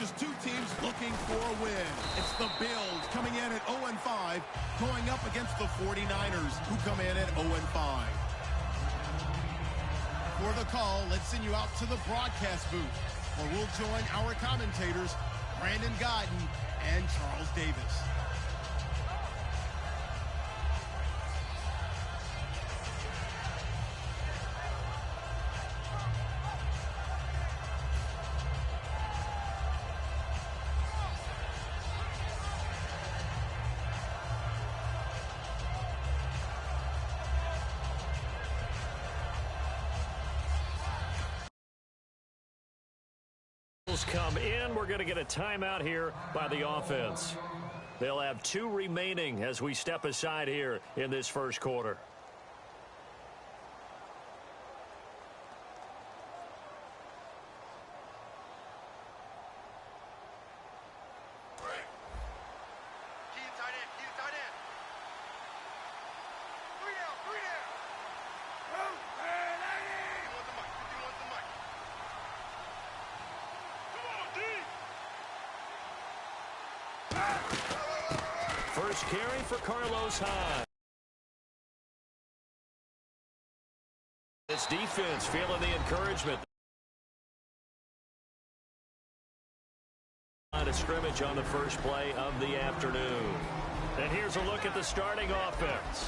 just two teams looking for a win. It's the Bills coming in at 0-5, going up against the 49ers, who come in at 0-5. For the call, let's send you out to the broadcast booth, where we'll join our commentators, Brandon Godden and Charles Davis. Come in. We're going to get a timeout here by the offense. They'll have 2 remaining as we step aside here in this first quarter. First carry for Carlos Hyde. This defense feeling the encouragement. Line of scrimmage on the first play of the afternoon. And here's a look at the starting offense.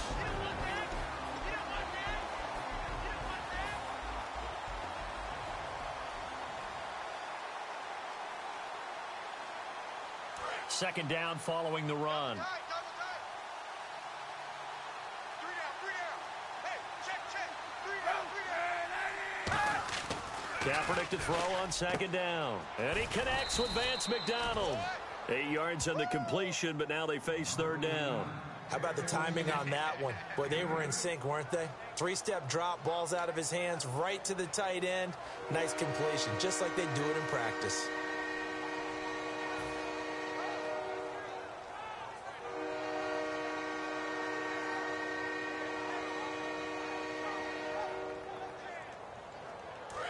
Second down following the run. Kaepernick to throw on second down. And he connects with Vance McDonald. 8 yards on the completion, but now they face third down. How about the timing on that one? Boy, they were in sync, weren't they? 3-step drop, balls out of his hands, right to the tight end. Nice completion, just like they do it in practice.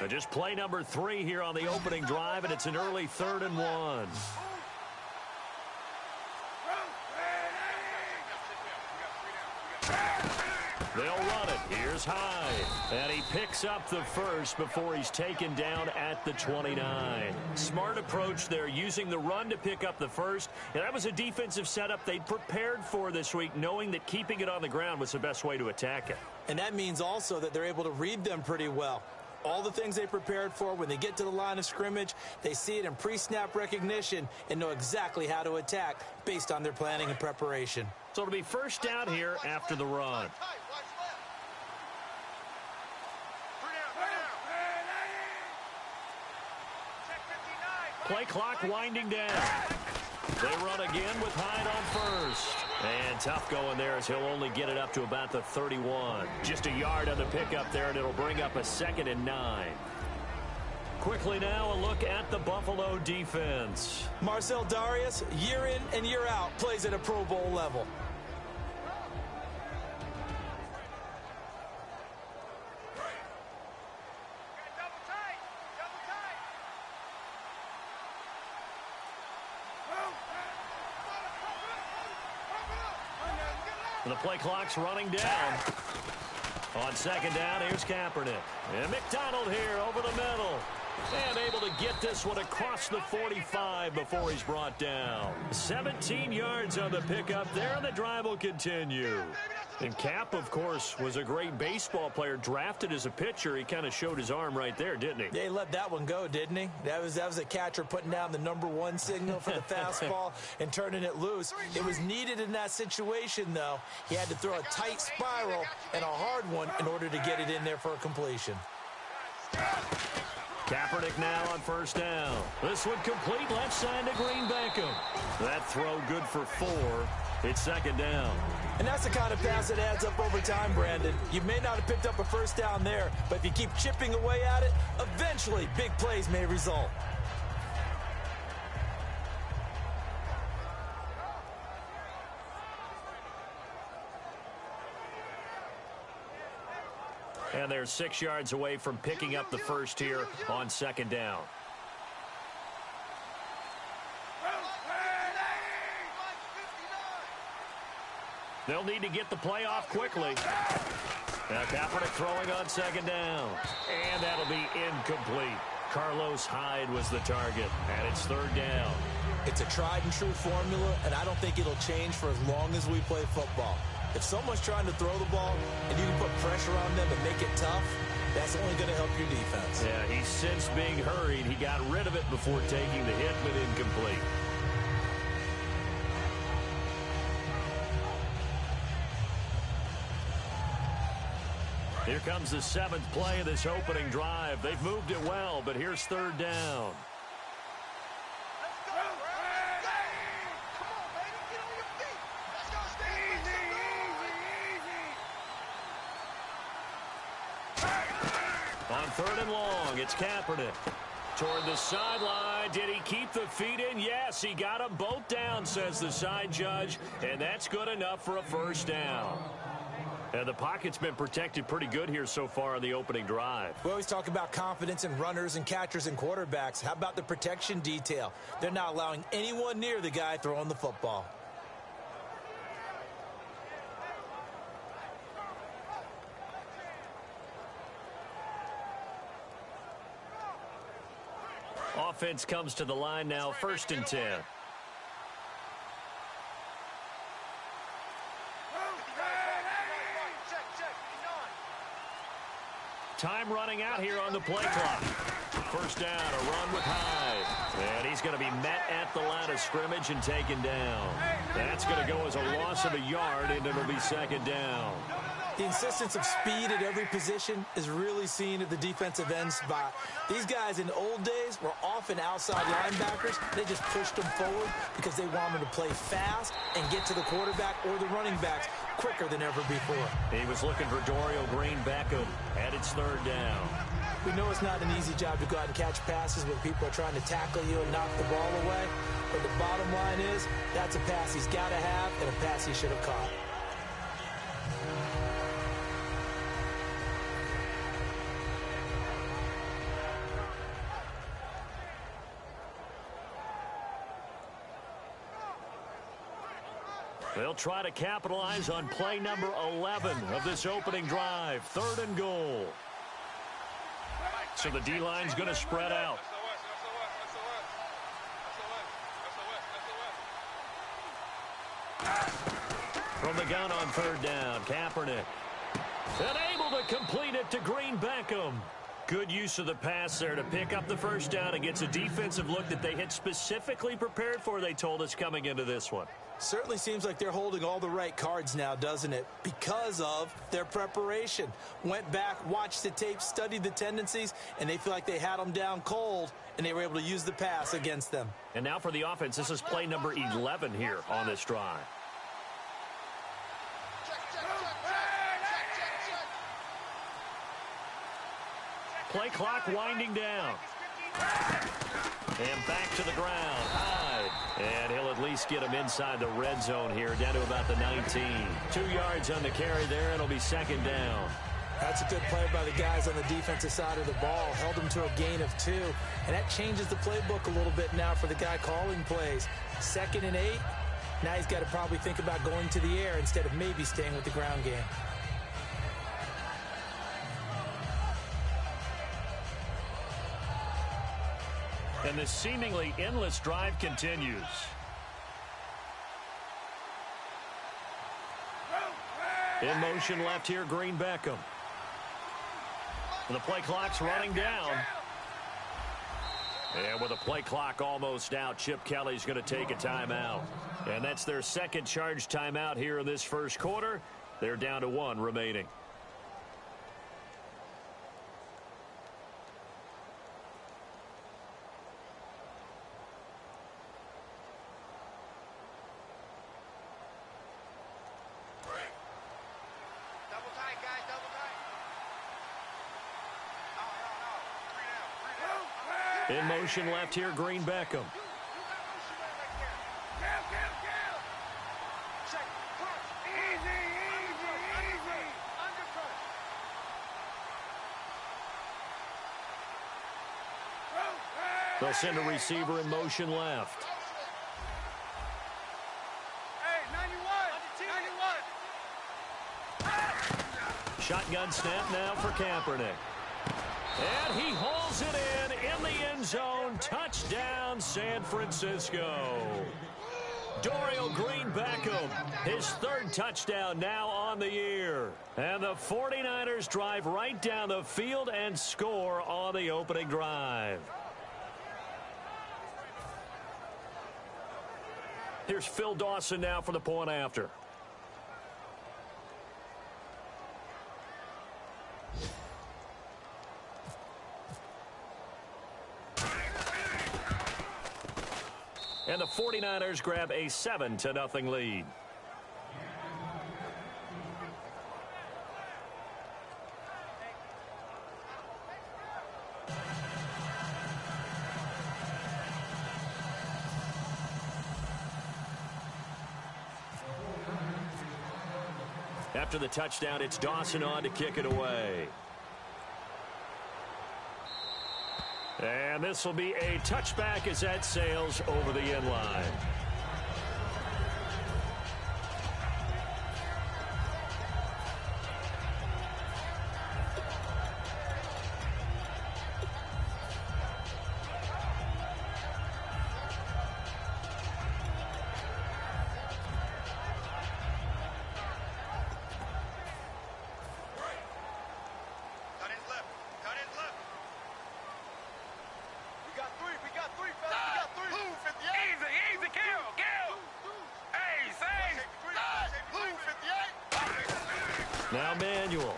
Just play number 3 here on the opening drive, and it's an early 3rd and 1. They'll run it. Here's Hyde. And he picks up the first before he's taken down at the 29. Smart approach there, using the run to pick up the first. And that was a defensive setup they'd prepared for this week, knowing that keeping it on the ground was the best way to attack it. And that means also that they're able to read them pretty well. All the things they prepared for, when they get to the line of scrimmage, they see it in pre-snap recognition and know exactly how to attack based on their planning and preparation. So it'll be first down here after the run. Play clock winding down. They run again with Hyde on first. And tough going there as he'll only get it up to about the 31. Just a yard on the pickup there, and it'll bring up a 2nd and 9. Quickly now, a look at the Buffalo defense. Marcel Darius, year in and year out, plays at a Pro Bowl level. And the play clock's running down. On second down, here's Kaepernick. And McDonald here over the middle. And able to get this one across the 45 before he's brought down. 17 yards on the pickup there, and the drive will continue. And Cap, of course, was a great baseball player, drafted as a pitcher. He kind of showed his arm right there, didn't he? Yeah, he let that one go, didn't he? That was a catcher putting down the #1 signal for the fastball and turning it loose. It was needed in that situation, though. He had to throw a tight spiral and a hard one in order to get it in there for a completion. Kaepernick now on first down. This one complete left side to Green Beckham. That throw good for 4. It's second down. And that's the kind of pass that adds up over time, Brandon. You may not have picked up a first down there, but if you keep chipping away at it, eventually big plays may result. And they're 6 yards away from picking up the first here on second down. They'll need to get the play off quickly. Now Kaepernick throwing on second down. And that'll be incomplete. Carlos Hyde was the target, and it's third down. It's a tried-and-true formula, and I don't think it'll change for as long as we play football. If someone's trying to throw the ball and you can put pressure on them and make it tough, that's only going to help your defense. Yeah, he's since being hurried. He got rid of it before taking the hit, but incomplete. Here comes the seventh play of this opening drive. They've moved it well, but here's third down. On third and long, it's Kaepernick. Toward the sideline. Did he keep the feet in? Yes, he got them both down, says the side judge, and that's good enough for a first down. And the pocket's been protected pretty good here so far on the opening drive. We always talk about confidence in runners and catchers and quarterbacks. How about the protection detail? They're not allowing anyone near the guy throwing the football. Offense comes to the line now, 1st and 10. Time running out here on the play clock. First down, a run with Hyde. And he's going to be met at the line of scrimmage and taken down. That's going to go as a loss of a yard, and it'll be second down. The insistence of speed at every position is really seen at the defensive end spot. These guys in the old days were often outside linebackers. They just pushed them forward because they wanted to play fast and get to the quarterback or the running backs quicker than ever before. He was looking for Dorial Green-Beckham, and it's third down. We know it's not an easy job to go out and catch passes when people are trying to tackle you and knock the ball away. But the bottom line is, that's a pass he's got to have and a pass he should have caught. They'll try to capitalize on play number 11 of this opening drive. 3rd and goal. So the D-line's going to spread out. From the gun on 3rd down, Kaepernick. And able to complete it to Green-Beckham. Good use of the pass there to pick up the first down. It gets a defensive look that they had specifically prepared for, they told us, coming into this one. Certainly seems like they're holding all the right cards now, doesn't it? Because of their preparation. Went back, watched the tape, studied the tendencies, and they feel like they had them down cold, and they were able to use the pass against them. And now for the offense, this is play number 11 here on this drive. Play clock winding down. And back to the ground. Hyde. And he'll at least get him inside the red zone here, down to about the 19. 2 yards on the carry there. It'll be second down. That's a good play by the guys on the defensive side of the ball. Held them to a gain of 2. And that changes the playbook a little bit now for the guy calling plays. 2nd and 8. Now he's got to probably think about going to the air instead of maybe staying with the ground game. And this seemingly endless drive continues. In motion left here, Green-Beckham. The play clock's running down. And with the play clock almost out, Chip Kelly's going to take a timeout. And that's their second charge timeout here in this first quarter. They're down to 1 remaining. In motion left here, Green-Beckham. They'll send a receiver in motion left. Shotgun snap now for Kaepernick. And he hauls it in the end zone. Touchdown, San Francisco. Dorial Green-Beckham, his third touchdown now on the year. And the 49ers drive right down the field and score on the opening drive. Here's Phil Dawson now for the point after. And the 49ers grab a 7-0 lead. After the touchdown, it's Dawson on to kick it away. And this will be a touchback as that sails over the end line. Now Manuel.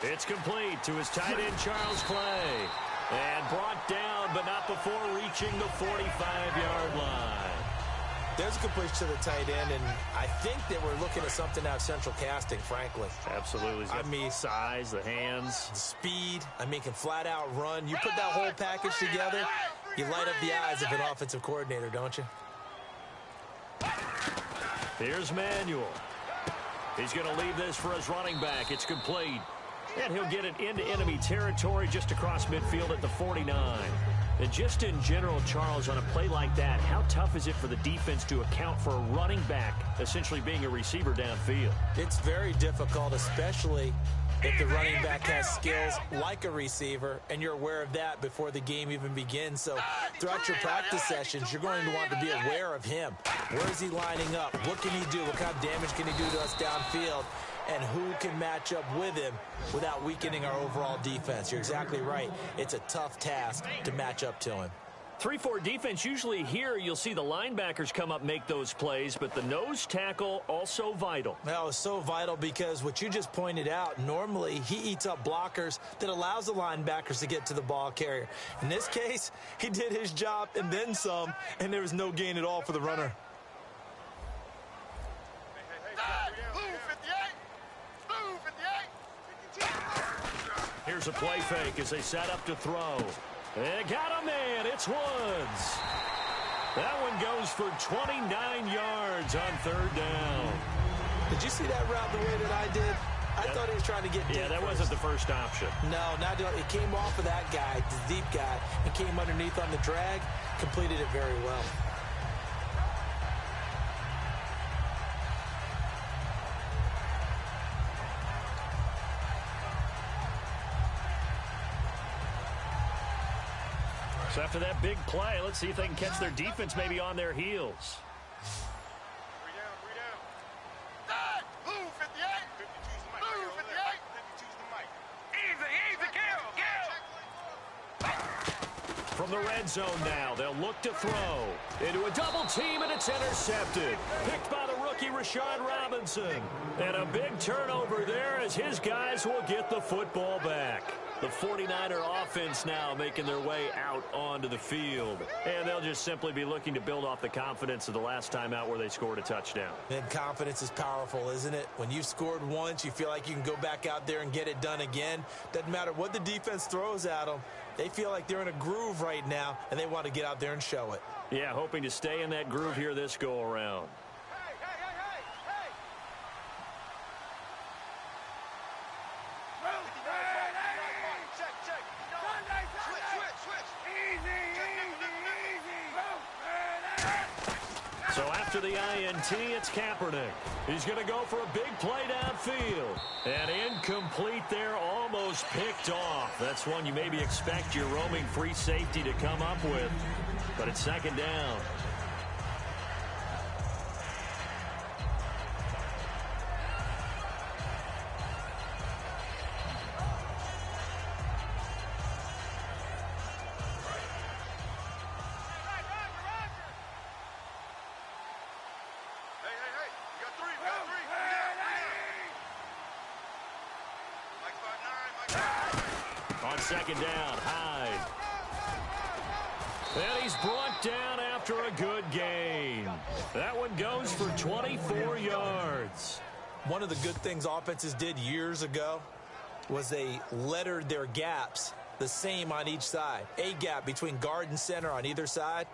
It's complete to his tight end, Charles Clay. And brought down, but not before reaching the 45-yard line. There's a completion to the tight end, and I think that we're looking at something out of Central Casting, frankly. Absolutely. I mean, size, the hands. the speed. I mean, can flat out run. You put that whole package together, you light up the eyes of an offensive coordinator, don't you? Here's Manuel. He's going to leave this for his running back. It's complete. And he'll get it into enemy territory just across midfield at the 49. And just in general, Charles, on a play like that, how tough is it for the defense to account for a running back essentially being a receiver downfield? It's very difficult, especially if the running back has skills like a receiver, and you're aware of that before the game even begins. So throughout your practice sessions, you're going to want to be aware of him. Where is he lining up? What can he do? What kind of damage can he do to us downfield? And who can match up with him without weakening our overall defense? You're exactly right. It's a tough task to match up to him. 3-4 defense, usually here you'll see the linebackers come up, make those plays, but the nose tackle also vital. Well, it's so vital because what you just pointed out, normally he eats up blockers that allows the linebackers to get to the ball carrier. In this case, he did his job and then some, and there was no gain at all for the runner. Here's a play fake as they set up to throw. They got a man. It's Woods. That one goes for 29 yards on third down. Did you see that route the way that I did? I thought he was trying to get deep. Yeah, that first. wasn't the first option. No, not it came off of that guy, the deep guy, and came underneath on the drag, completed it very well. So after that big play, let's see if they can catch their defense maybe on their heels. From the red zone now, they'll look to throw. Into a double team, and it's intercepted. Picked by the rookie, Rashad Robinson. And a big turnover there as his guys will get the football back. The 49er offense now making their way out onto the field. And they'll just simply be looking to build off the confidence of the last time out where they scored a touchdown. And confidence is powerful, isn't it? When you've scored once, you feel like you can go back out there and get it done again. Doesn't matter what the defense throws at them. They feel like they're in a groove right now, and they want to get out there and show it. Yeah, hoping to stay in that groove here this go-around. So after the INT, it's Kaepernick. He's going to go for a big play downfield. And incomplete there, almost picked off. That's one you maybe expect your roaming free safety to come up with. But it's second down. Second down, Hyde. And he's brought down after a good gain. That one goes for 24 yards. One of the good things offenses did years ago was they lettered their gaps the same on each side. A gap between guard and center on either side.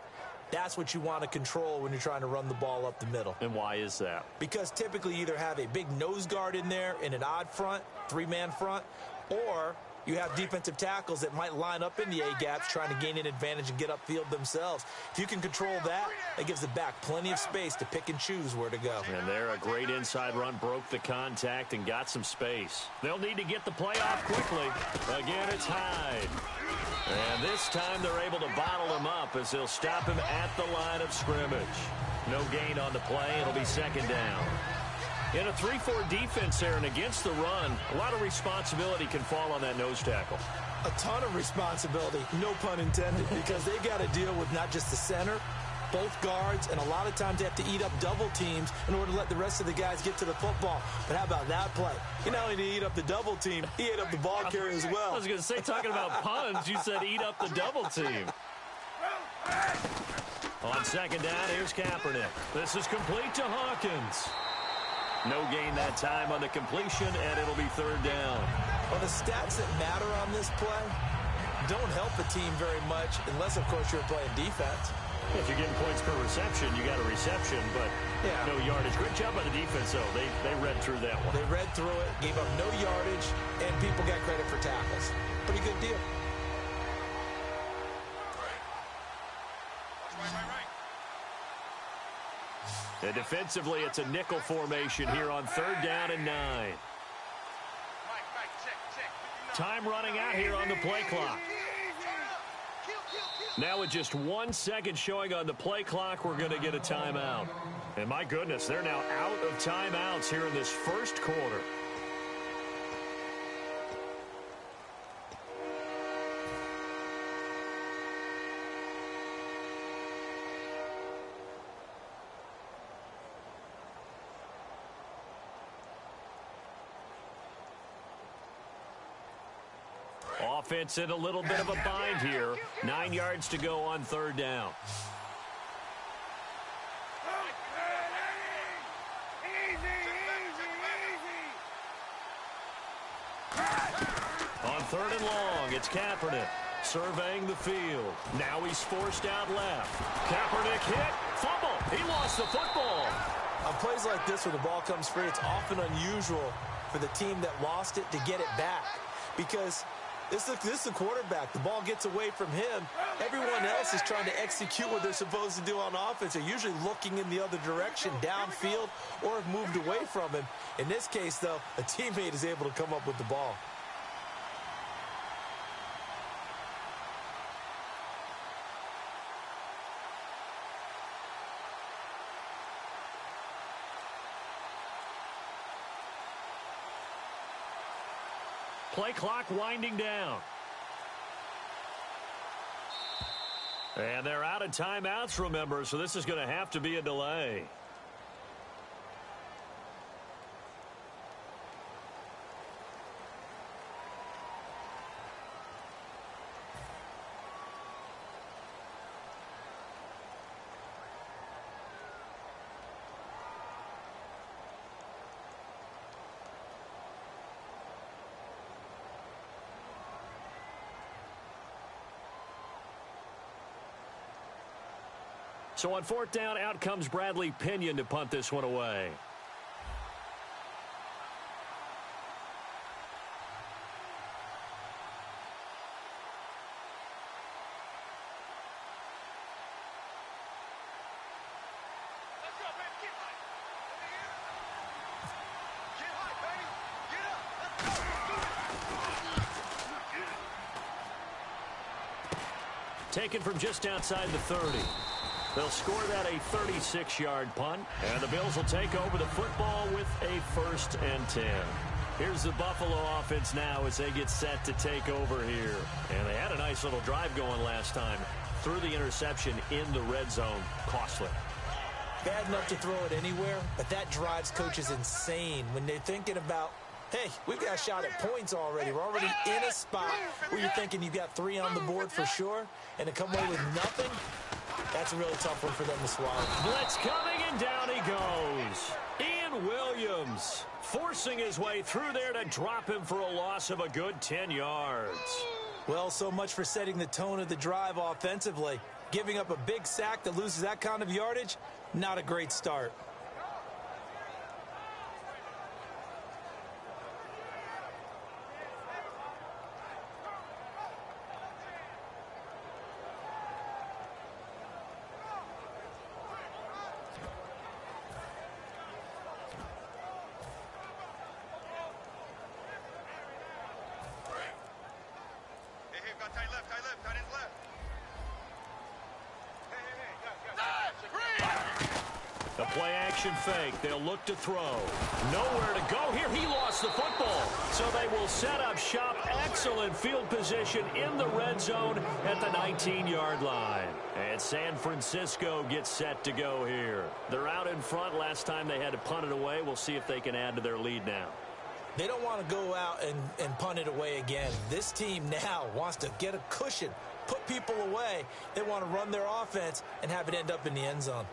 That's what you want to control when you're trying to run the ball up the middle. And why is that? Because typically you either have a big nose guard in there in an odd front, three-man front, or you have defensive tackles that might line up in the A-gaps trying to gain an advantage and get upfield themselves. If you can control that, that gives the back plenty of space to pick and choose where to go. And there, a great inside run, broke the contact and got some space. They'll need to get the play off quickly. Again, it's Hyde. And this time they're able to bottle him up as they'll stop him at the line of scrimmage. No gain on the play. It'll be second down. In a 3-4 defense there and against the run, a lot of responsibility can fall on that nose tackle. A ton of responsibility, no pun intended, because they got to deal with not just the center, both guards, and a lot of times they have to eat up double teams in order to let the rest of the guys get to the football. But how about that play? He not only did he eat up the double team, he ate up the ball carrier as well. I was going to say, talking about puns, you said eat up the double team. On second down, here's Kaepernick. This is complete to Hawkins. No gain that time on the completion, and it'll be third down. Well, the stats that matter on this play don't help the team very much unless, of course, you're playing defense. If you're getting points per reception, you got a reception, but no yardage. Great job by the defense, though. They read through that one. They read through it, gave up no yardage, and people got credit for tackles. Pretty good deal. And defensively, it's a nickel formation here on third down and 9. Time running out here on the play clock. Now with just 1 second showing on the play clock, we're going to get a timeout. And my goodness, they're now out of timeouts here in this first quarter. Offense in a little bit of a bind here. 9 yards to go on third down. On third and long, it's Kaepernick surveying the field. Now he's forced out left. Kaepernick hit, fumble. He lost the football. On plays like this where the ball comes free, it's often unusual for the team that lost it to get it back because this is the quarterback. The ball gets away from him. Everyone else is trying to execute what they're supposed to do on offense. They're usually looking in the other direction, downfield, or have moved away from him. In this case, though, a teammate is able to come up with the ball. Play clock winding down. And they're out of timeouts, remember, so this is going to have to be a delay. So on fourth down, out comes Bradley Pinion to punt this one away. taken from just outside the 30. They'll score that a 36-yard punt, and the Bills will take over the football with a 1st and 10. Here's the Buffalo offense now as they get set to take over here. And they had a nice little drive going last time. Threw the interception in the red zone. Costly. Bad enough to throw it anywhere, but that drives coaches insane when they're thinking about, hey, we've got a shot at points already. We're already in a spot where you're thinking you've got 3 on the board for sure, and to come away with nothing, that's a really tough one for them to swallow. Blitz coming, and down he goes. Ian Williams forcing his way through there to drop him for a loss of a good 10 yards. Well, so much for setting the tone of the drive offensively. Giving up a big sack that loses that kind of yardage, not a great start. The play-action fake. They'll look to throw. Nowhere to go here. He lost the football. So they will set up shop. Excellent field position in the red zone at the 19-yard line. And San Francisco gets set to go here. They're out in front. Last time they had to punt it away. We'll see if they can add to their lead now. They don't want to go out and punt it away again. This team now wants to get a cushion, put people away. They want to run their offense and have it end up in the end zone.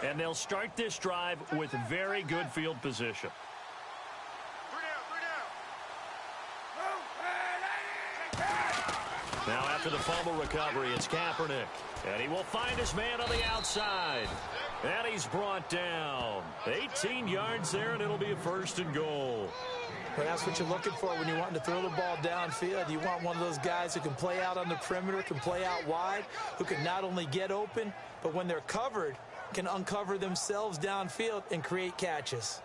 And they'll start this drive with very good field position. Now after the fumble recovery, it's Kaepernick. And he will find his man on the outside. And he's brought down. 18 yards there, and it'll be a 1st and goal. Well, that's what you're looking for when you're wanting to throw the ball downfield. You want one of those guys who can play out on the perimeter, can play out wide, who can not only get open, but when they're covered, can uncover themselves downfield and create catches.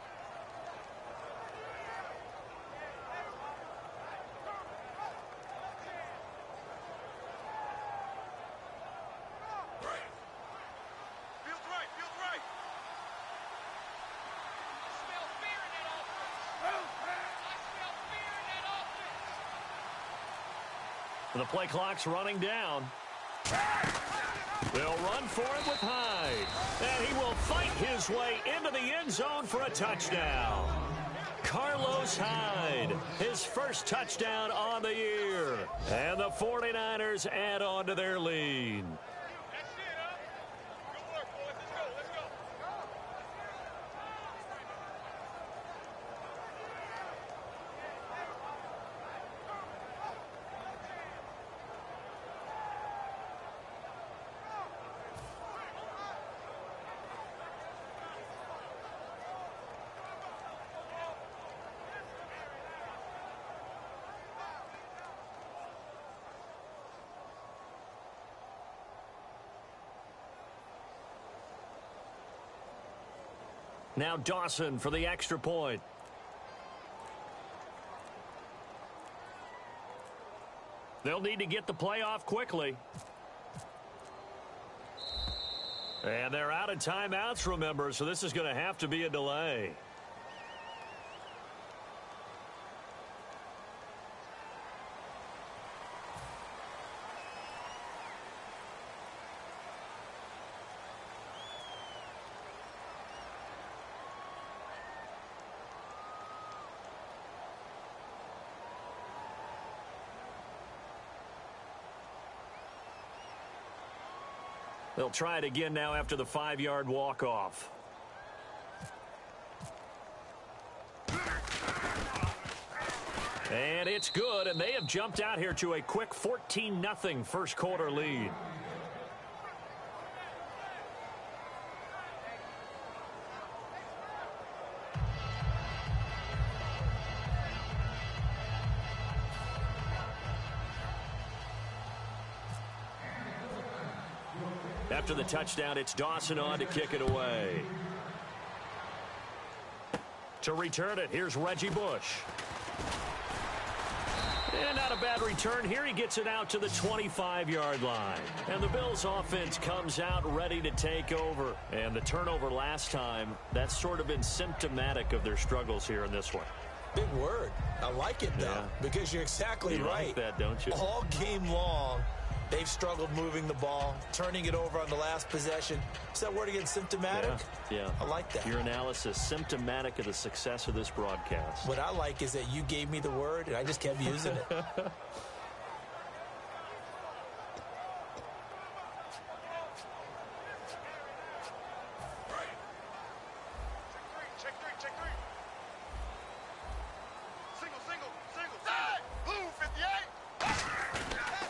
The play clock's running down. They'll run for it with Hyde. And he will fight his way into the end zone for a touchdown. Carlos Hyde, his first touchdown on the year. And the 49ers add on to their lead. Now Dawson for the extra point. They'll need to get the play off quickly. And they're out of timeouts, remember, so this is going to have to be a delay. They'll try it again now after the 5-yard walk-off. And it's good, and they have jumped out here to a quick 14-0 first quarter lead. After the touchdown, it's Dawson on to kick it away. To return it, here's Reggie Bush. And not a bad return here. He gets it out to the 25-yard line. And the Bills offense comes out ready to take over. And the turnover last time, that's sort of been symptomatic of their struggles here in this one. Big word. I like it, though, because you're exactly right. You like that, don't you? All game long, they've struggled moving the ball, turning it over on the last possession. Is that word again, symptomatic? Yeah. I like that. Your analysis, symptomatic of the success of this broadcast. What I like is that you gave me the word, and I just kept using it.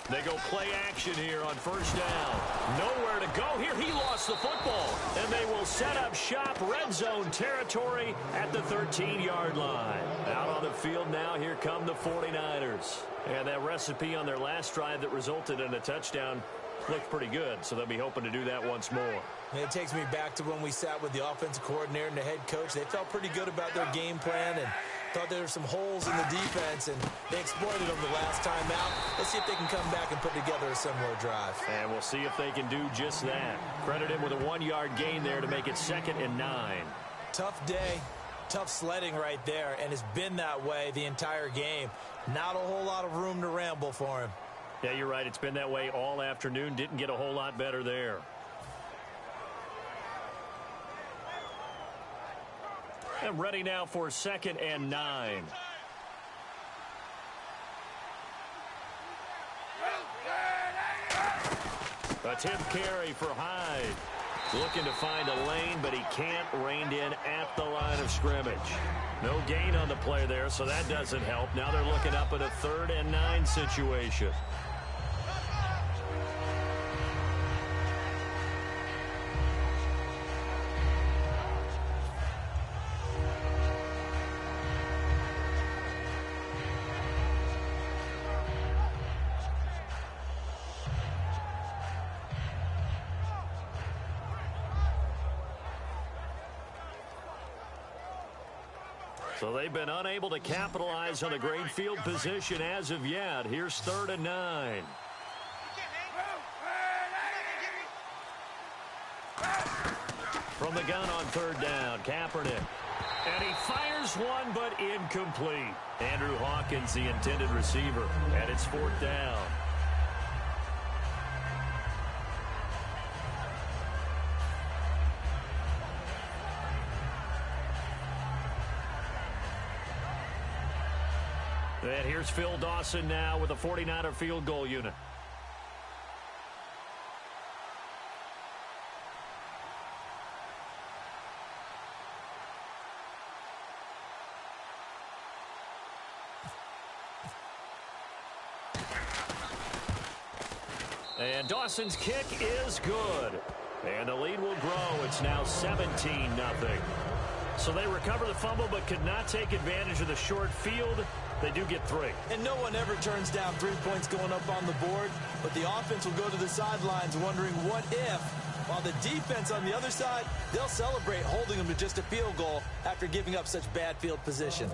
They go play action here on first down. Nowhere to go here. He lost the football. And they will set up shop, red zone territory at the 13-yard line. Out on the field now, here come the 49ers. And that recipe on their last drive that resulted in a touchdown looked pretty good, so they'll be hoping to do that once more. And it takes me back to when we sat with the offensive coordinator and the head coach. They felt pretty good about their game plan and thought there were some holes in the defense, and they exploited them the last time out. Let's see if they can come back and put together a similar drive. And we'll see if they can do just that. Credit him with a 1-yard gain there to make it 2nd and 9. Tough day, tough sledding right there, and it's been that way the entire game. Not a whole lot of room to ramble for him. Yeah, you're right. It's been that way all afternoon. Didn't get a whole lot better there. And ready now for 2nd and 9. A tip carry for Hyde. Looking to find a lane, but he can't. Reined in at the line of scrimmage. No gain on the play there, so that doesn't help. Now they're looking up at a 3rd and 9 situation. So they've been unable to capitalize on the great field position as of yet. Here's 3rd and 9. From the gun on 3rd down, Kaepernick. And he fires one, but incomplete. Andrew Hawkins, the intended receiver, and it's 4th down. And here's Phil Dawson now with a 49er field goal unit. And Dawson's kick is good. And the lead will grow. It's now 17-0. So they recover the fumble but could not take advantage of the short field. They do get 3. And no one ever turns down 3 points going up on the board, but the offense will go to the sidelines wondering what if, while the defense on the other side, they'll celebrate holding them to just a field goal after giving up such bad field position.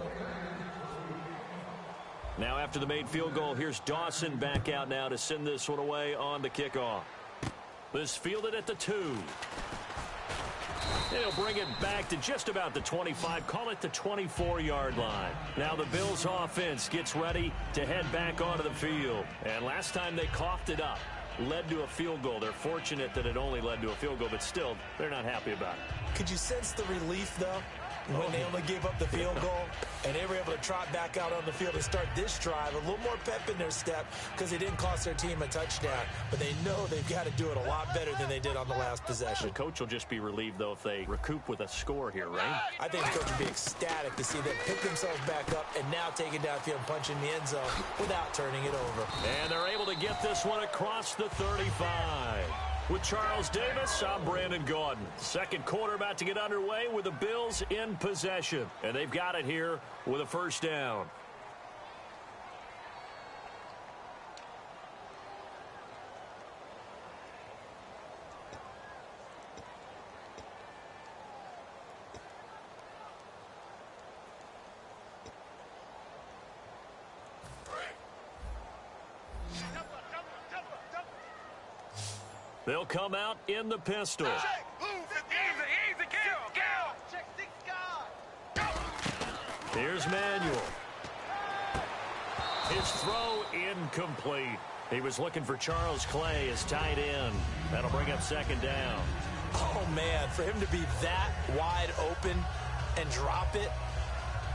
Now after the made field goal, here's Dawson back out now to send this one away on the kickoff. This fielded at the 2. They'll bring it back to just about the 25, call it the 24-yard line. Now the Bills offense gets ready to head back onto the field. And last time they coughed it up, led to a field goal. They're fortunate that it only led to a field goal, but still, they're not happy about it. Could you sense the relief, though, when they only gave up the field goal and they were able to trot back out on the field and start this drive? A little more pep in their step because they didn't cost their team a touchdown, but they know they've got to do it a lot better than they did on the last possession. The coach will just be relieved, though, if they recoup with a score here, right? I think the coach would be ecstatic to see them pick themselves back up and now take it downfield and punch in the end zone without turning it over. And they're able to get this one across the 35. With Charles Davis, I'm Brandon Gaudin. Second quarter about to get underway with the Bills in possession. And they've got it here with a 1st down. They'll come out in the pistol. Here's Manuel. His throw incomplete. He was looking for Charles Clay as tight end. That'll bring up second down. Oh, man, for him to be that wide open and drop it.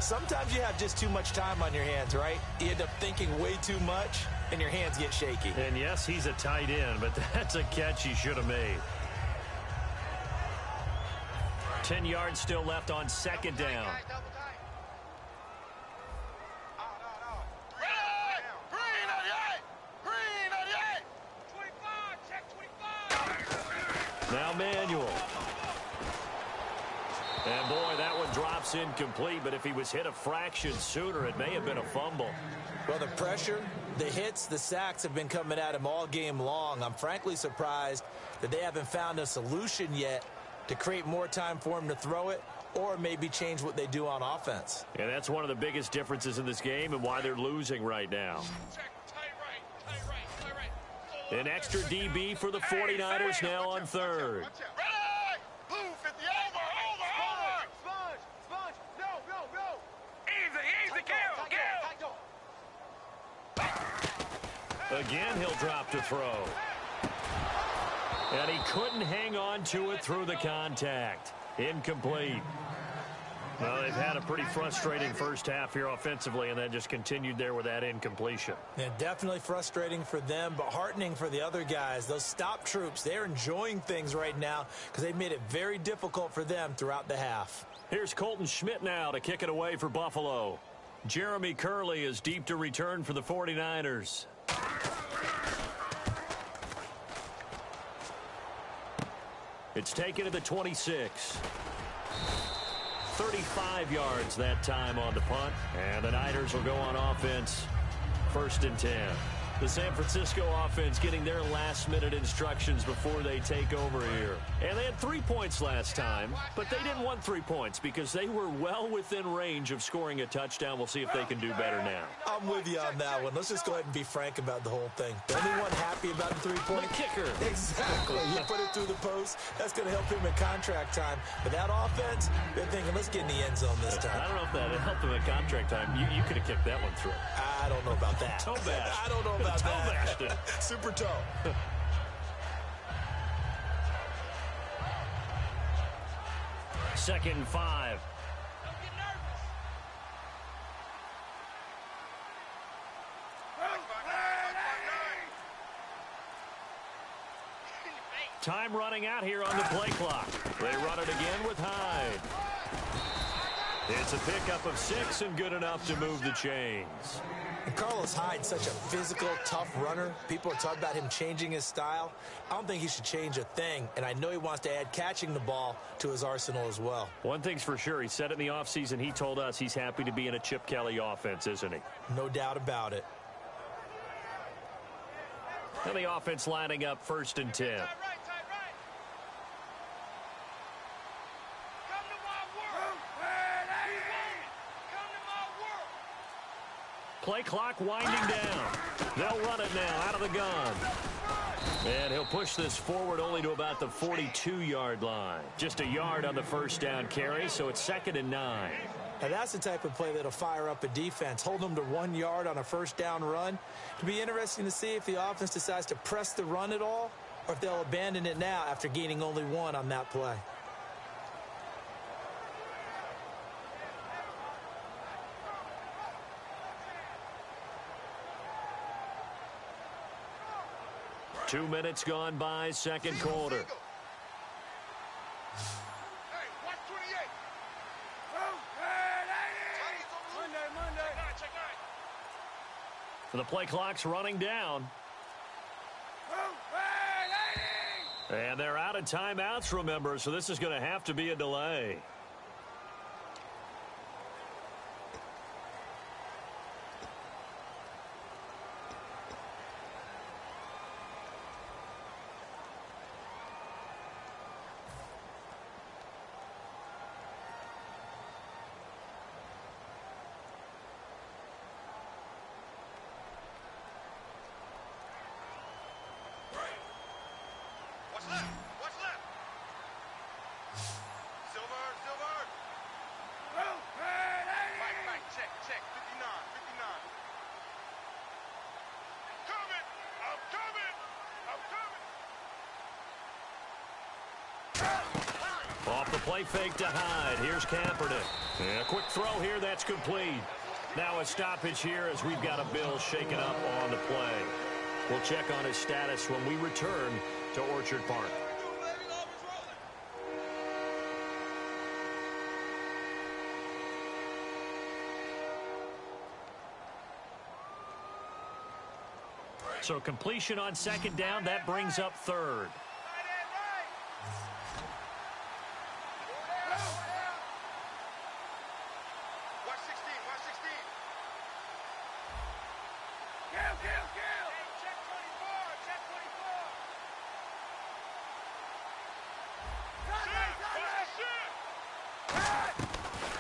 Sometimes you have just too much time on your hands, right? You end up thinking way too much, and your hands get shaky. And, yes, he's a tight end, but that's a catch he should have made. 10 yards still left on second down. Now Manuel. And, boy, that one drops incomplete, but if he was hit a fraction sooner, it may have been a fumble. Well, the pressure, the hits, the sacks have been coming at him all game long. I'm frankly surprised that they haven't found a solution yet to create more time for him to throw it or maybe change what they do on offense. And that's one of the biggest differences in this game and why they're losing right now. An extra DB for the 49ers now on third. Again, he'll drop to throw. And he couldn't hang on to it through the contact. Incomplete. Well, they've had a pretty frustrating first half here offensively, and then just continued there with that incompletion. Yeah, definitely frustrating for them, but heartening for the other guys. Those stop troops, they're enjoying things right now because they've made it very difficult for them throughout the half. Here's Colton Schmidt now to kick it away for Buffalo. Jeremy Curley is deep to return for the 49ers. It's taken to the 26. 35 yards that time on the punt. And the Niners will go on offense. 1st and 10. The San Francisco offense getting their last-minute instructions before they take over here. And they had 3 points last time, but they didn't want 3 points because they were well within range of scoring a touchdown. We'll see if they can do better now. I'm with you on that one. Let's just go ahead and be frank about the whole thing. Anyone happy about the 3-point? The kicker. Exactly. You put it through the post. That's going to help him in contract time. But that offense, they're thinking, let's get in the end zone this time. I don't know if that helped him in contract time. You could have kicked that one through. I don't know about that. Toe bash. I don't know about toe that. bashed it. Super toe. Second and 5. Time running out here on the play clock. They run it again with Hyde. It's a pickup of 6 and good enough to move the chains. And Carlos Hyde's such a physical, tough runner. People are talking about him changing his style. I don't think he should change a thing, and I know he wants to add catching the ball to his arsenal as well. One thing's for sure, he said in the offseason, he told us he's happy to be in a Chip Kelly offense, isn't he? No doubt about it. And the offense lining up 1st and 10. Play clock winding down. They'll run it now out of the gun. And he'll push this forward only to about the 42-yard line. Just a yard on the first down carry, so it's 2nd and 9. Now that's the type of play that'll fire up a defense. Hold them to 1 yard on a first down run. It'll be interesting to see if the offense decides to press the run at all or if they'll abandon it now after gaining only 1 on that play. Two minutes gone by, second quarter. The play clock's running down. And they're out of timeouts, remember, so this is going to have to be a delay. play fake to Hyde. Here's Kaepernick. And a quick throw here. That's complete. Now a stoppage here as we've got a Bill shaken up on the play. We'll check on his status when we return to Orchard Park. So completion on second down, that brings up third.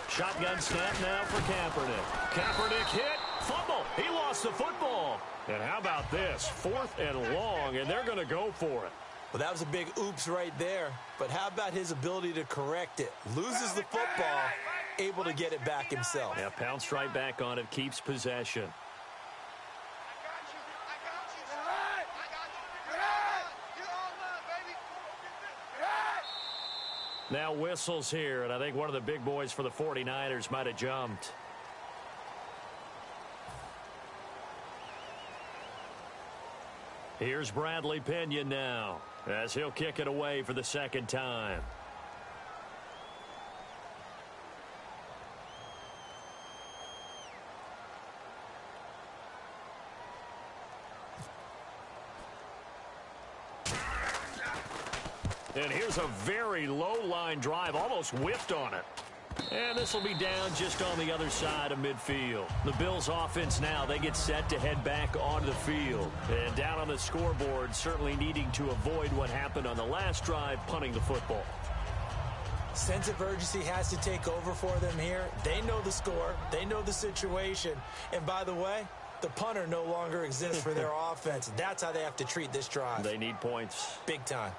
Shotgun snap now for Kaepernick. Kaepernick hit. Fumble. He lost the football. And how about this? 4th and long, and they're going to go for it. Well, that was a big oops right there. But how about his ability to correct it? Loses the football, able to get it back himself. Yeah, pounced right back on it, keeps possession. Now whistles here, and I think one of the big boys for the 49ers might have jumped. Here's Bradley Pinion now, as he'll kick it away for the second time. And here's a very low line drive, almost whiffed on it. And this will be down just on the other side of midfield. The Bills offense now, they get set to head back onto the field. And down on the scoreboard, certainly needing to avoid what happened on the last drive, punting the football. Sense of urgency has to take over for them here. They know the score. They know the situation. And by the way, the punter no longer exists for their offense. That's how they have to treat this drive. They need points. Big time.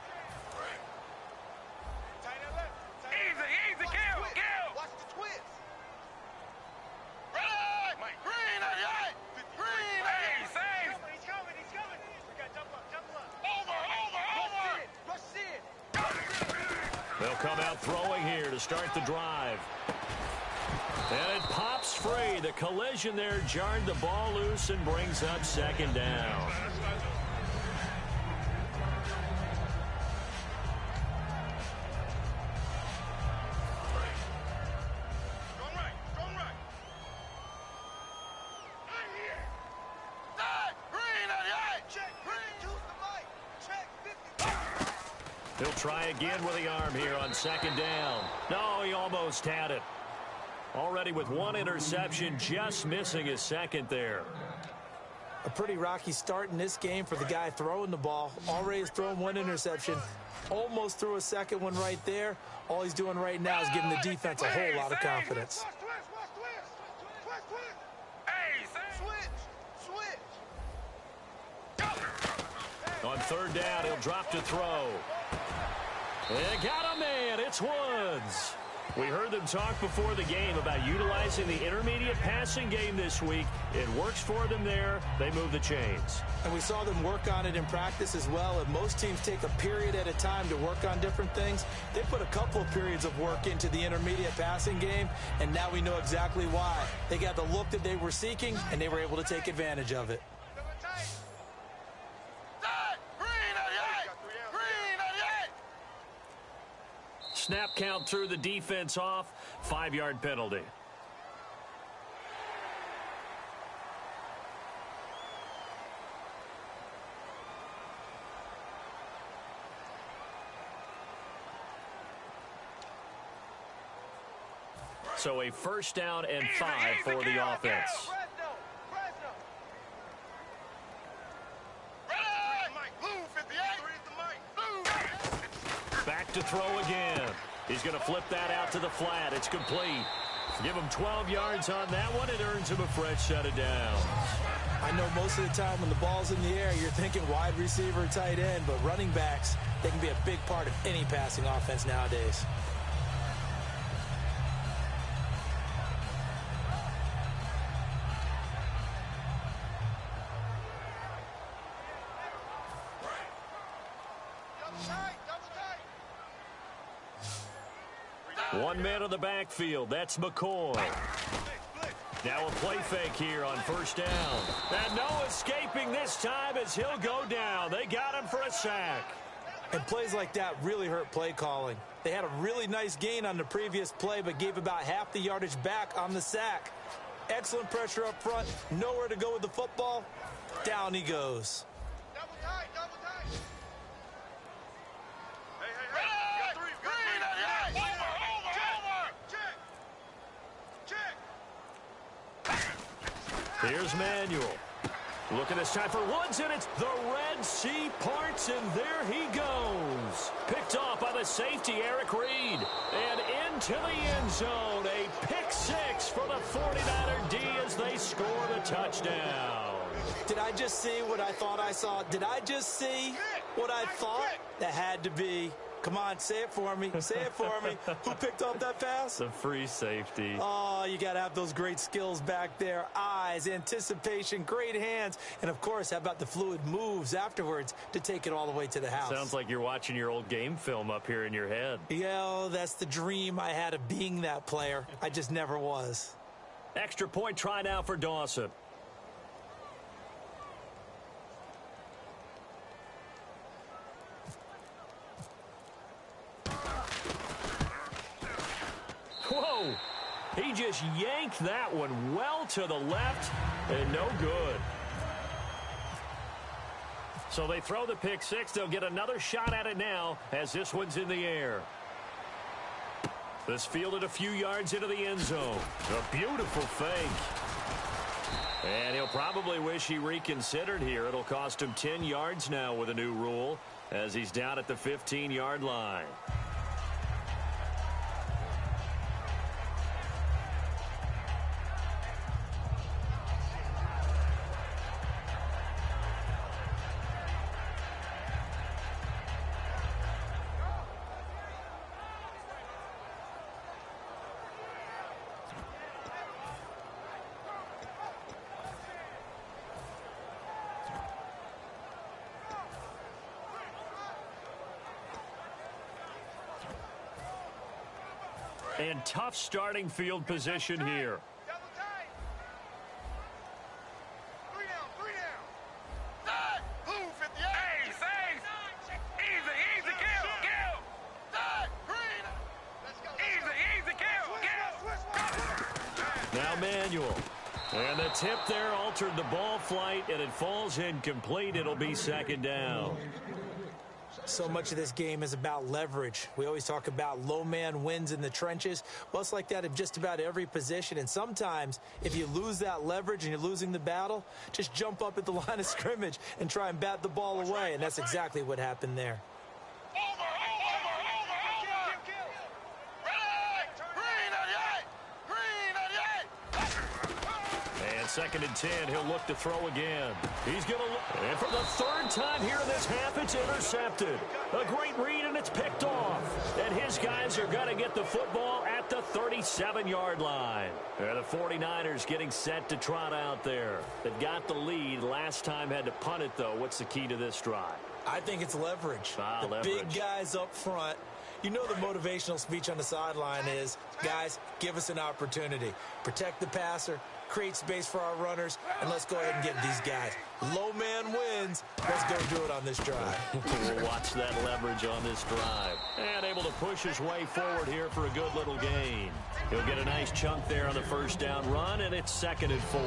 They'll come out throwing here to start the drive. And it pops free. The collision there jarred the ball loose and brings up second down. He'll try again with the arm here on second down. No, he almost had it. Already with one interception, just missing his second there. A pretty rocky start in this game for the guy throwing the ball. Already has thrown one interception. Almost threw a second one right there. All he's doing right now is giving the defense a whole lot of confidence. On third down, he'll drop to throw. And got a man. It's Woods. We heard them talk before the game about utilizing the intermediate passing game this week. It works for them there. They move the chains. And we saw them work on it in practice as well. And most teams take a period at a time to work on different things. They put a couple of periods of work into the intermediate passing game, and now we know exactly why. They got the look that they were seeking, and they were able to take advantage of it. Snap count threw the defense off. 5-yard penalty. So a first down and 5 for the offense. Back to throw again. He's going to flip that out to the flat. It's complete. Give him 12 yards on that one. It earns him a fresh set of downs. I know most of the time when the ball's in the air, you're thinking wide receiver, tight end, but running backs, they can be a big part of any passing offense nowadays. One man in the backfield. That's McCoy. Now a play fake here on first down. And no escaping this time as he'll go down. They got him for a sack. And plays like that really hurt play calling. They had a really nice gain on the previous play, but gave about half the yardage back on the sack. Excellent pressure up front. Nowhere to go with the football. Down he goes. Double tight, double tight. Hey. Over. Check. Here's Manuel. Looking this time for Woods, and it's the Red Sea parts, and there he goes. Picked off by the safety, Eric Reed. And into the end zone. A pick six for the 49er D as they score the touchdown. Did I just see what I thought I saw? Did I just see what I thought? That had to be. Come on, say it for me. Say it for me. Who picked up that pass? The free safety. Oh, you got to have those great skills back there. Eyes, anticipation, great hands. And, of course, how about the fluid moves afterwards to take it all the way to the house? Sounds like you're watching your old game film up here in your head. Yeah, that's the dream I had of being that player. I just never was. Extra point try now for Dawson. Whoa! He just yanked that one well to the left and no good. So they throw the pick six. They'll get another shot at it now as this one's in the air. This fielded a few yards into the end zone. A beautiful fake. And he'll probably wish he reconsidered here. It'll cost him 10 yards now with a new rule as he's down at the 15-yard line. And tough starting field position here. Double tight. Three down. Dad, who 58? Hey, thanks. Easy, kill. Dad, green. Let's go. Easy, kill. Now Manuel. And the tip there altered the ball flight, and it falls incomplete. It'll be second down. So much of this game is about leverage. We always talk about low man wins in the trenches. Well, it's like that in just about every position. And sometimes, if you lose that leverage and you're losing the battle, just jump up at the line of scrimmage and try and bat the ball away. And that's exactly what happened there. Over. Kill. Green 88. And second and 10, he'll look to throw again. He's going to look. And for the third time here in this half, it's intercepted. A great read, and it's picked off. And his guys are going to get the football at the 37-yard line. And the 49ers getting set to trot out there. They've got the lead. Last time had to punt it, though. What's the key to this drive? I think it's leverage. Leverage. Big guys up front. You know the motivational speech on the sideline is, guys, give us an opportunity. Protect the passer, create space for our runners, and let's go ahead and get these guys. Low man wins. Let's go do it on this drive. We'll watch that leverage on this drive. And able to push his way forward here for a good little gain. He'll get a nice chunk there on the first down run, and it's 2nd and 4.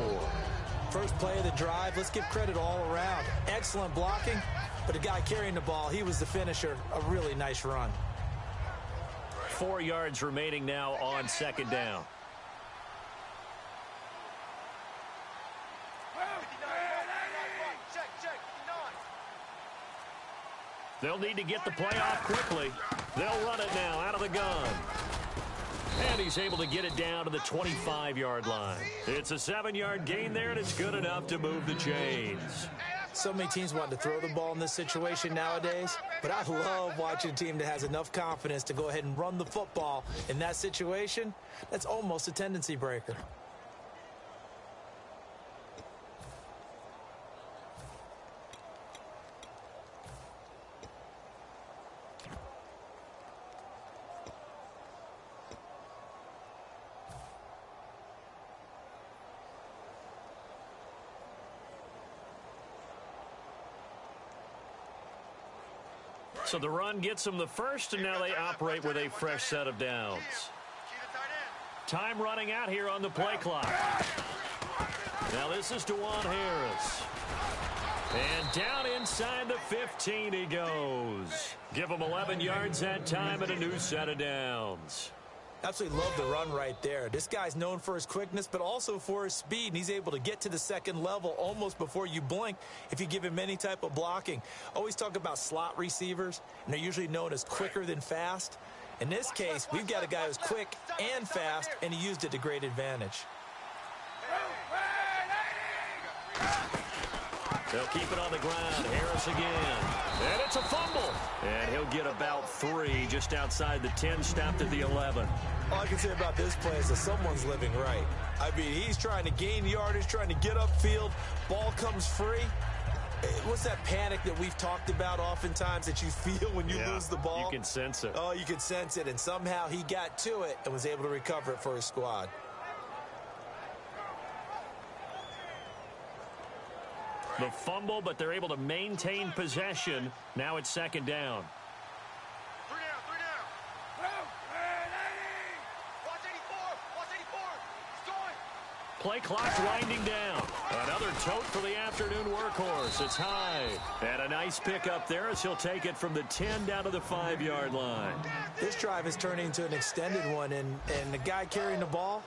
First play of the drive, let's give credit all around. Excellent blocking, but the guy carrying the ball, he was the finisher. A really nice run. 4 yards remaining now on second down. They'll need to get the play off quickly. They'll run it now out of the gun. And he's able to get it down to the 25-yard line. It's a 7-yard gain there, and it's good enough to move the chains. So many teams want to throw the ball in this situation nowadays, but I love watching a team that has enough confidence to go ahead and run the football in that situation. That's almost a tendency breaker. So the run gets them the first, and now they operate with a fresh set of downs. Time running out here on the play clock. Now this is DeJuan Harris. And down inside the 15 he goes. Give him 11 yards that time and a new set of downs. Absolutely love the run right there. This guy's known for his quickness, but also for his speed, and he's able to get to the second level almost before you blink if you give him any type of blocking. Always talk about slot receivers, and they're usually known as quicker than fast. In this case, we've got a guy who's quick and fast, and he used it to great advantage. They'll keep it on the ground. Harris again. And it's a fumble. And he'll get about 3 just outside the 10, stopped at the 11. All I can say about this play is that someone's living right. I mean, he's trying to gain yardage, trying to get upfield. Ball comes free. What's that panic that we've talked about oftentimes that you feel when you lose the ball? You can sense it. Oh, you can sense it. And somehow he got to it and was able to recover it for his squad. The fumble, but they're able to maintain possession. Now it's second down. 3 down. Watch 84. Watch 84. He's going. Play clock winding down. Another tote for the afternoon workhorse. It's high. And a nice pickup there as he'll take it from the 10 down to the 5-yard line. This drive is turning into an extended one, and the guy carrying the ball,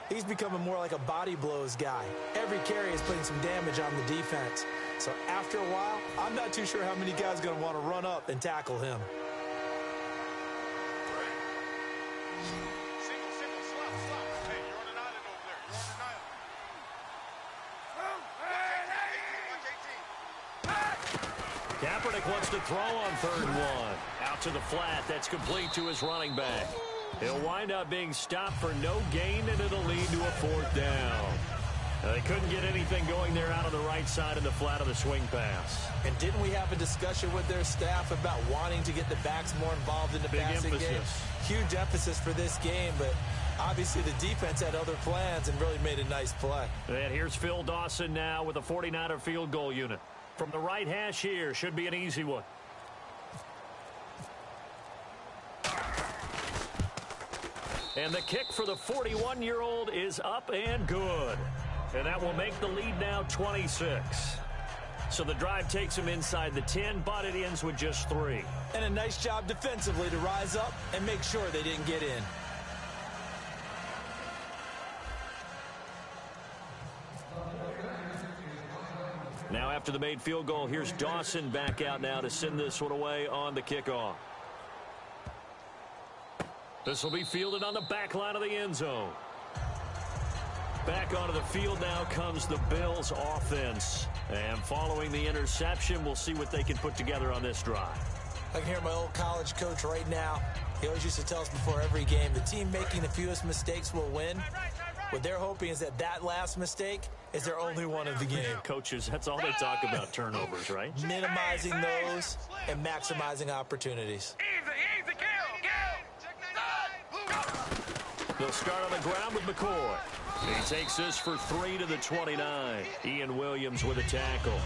he's becoming more like a body blows guy. Every carry is putting some damage on the defense. So after a while, I'm not too sure how many guys are going to want to run up and tackle him. Single, slap. Hey, you're on an island over there. You're on an island. Watch 18. Kaepernick wants to throw on 3rd and 1. Out to the flat. That's complete to his running back. He'll wind up being stopped for no gain, and it'll lead to a 4th down. They couldn't get anything going there out on the right side of the flat of the swing pass. And didn't we have a discussion with their staff about wanting to get the backs more involved in the passing game? Huge emphasis for this game, but obviously the defense had other plans and really made a nice play. And here's Phil Dawson now with a 49er field goal unit. From the right hash here, should be an easy one. And the kick for the 41-year-old is up and good. And that will make the lead now 26. So the drive takes him inside the 10, but it ends with just 3. And a nice job defensively to rise up and make sure they didn't get in. Now after the made field goal, here's Dawson back out now to send this one away on the kickoff. This will be fielded on the back line of the end zone. Back onto the field now comes the Bills offense. And following the interception, we'll see what they can put together on this drive. I can hear my old college coach right now. He always used to tell us before every game, the team making the fewest mistakes will win. What they're hoping is that that last mistake is their only one of the game. Coaches, that's all they talk about, turnovers, right? Minimizing those and maximizing opportunities. Easy, kill. They'll start on the ground with McCoy. He takes this for 3 to the 29. Ian Williams with a tackle.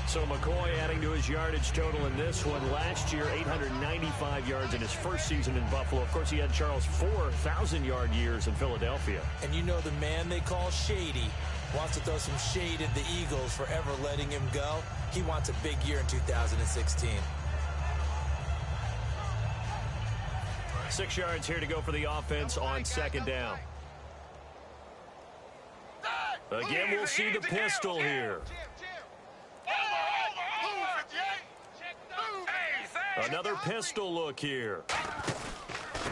So McCoy adding to his yardage total in this one. Last year, 895 yards in his first season in Buffalo. Of course, he had Charles 4,000-yard years in Philadelphia. And you know the man they call Shady wants to throw some shade at the Eagles for ever letting him go. He wants a big year in 2016. 6 yards here to go for the offense on second down. Again, we'll see the pistol here. Another pistol look here.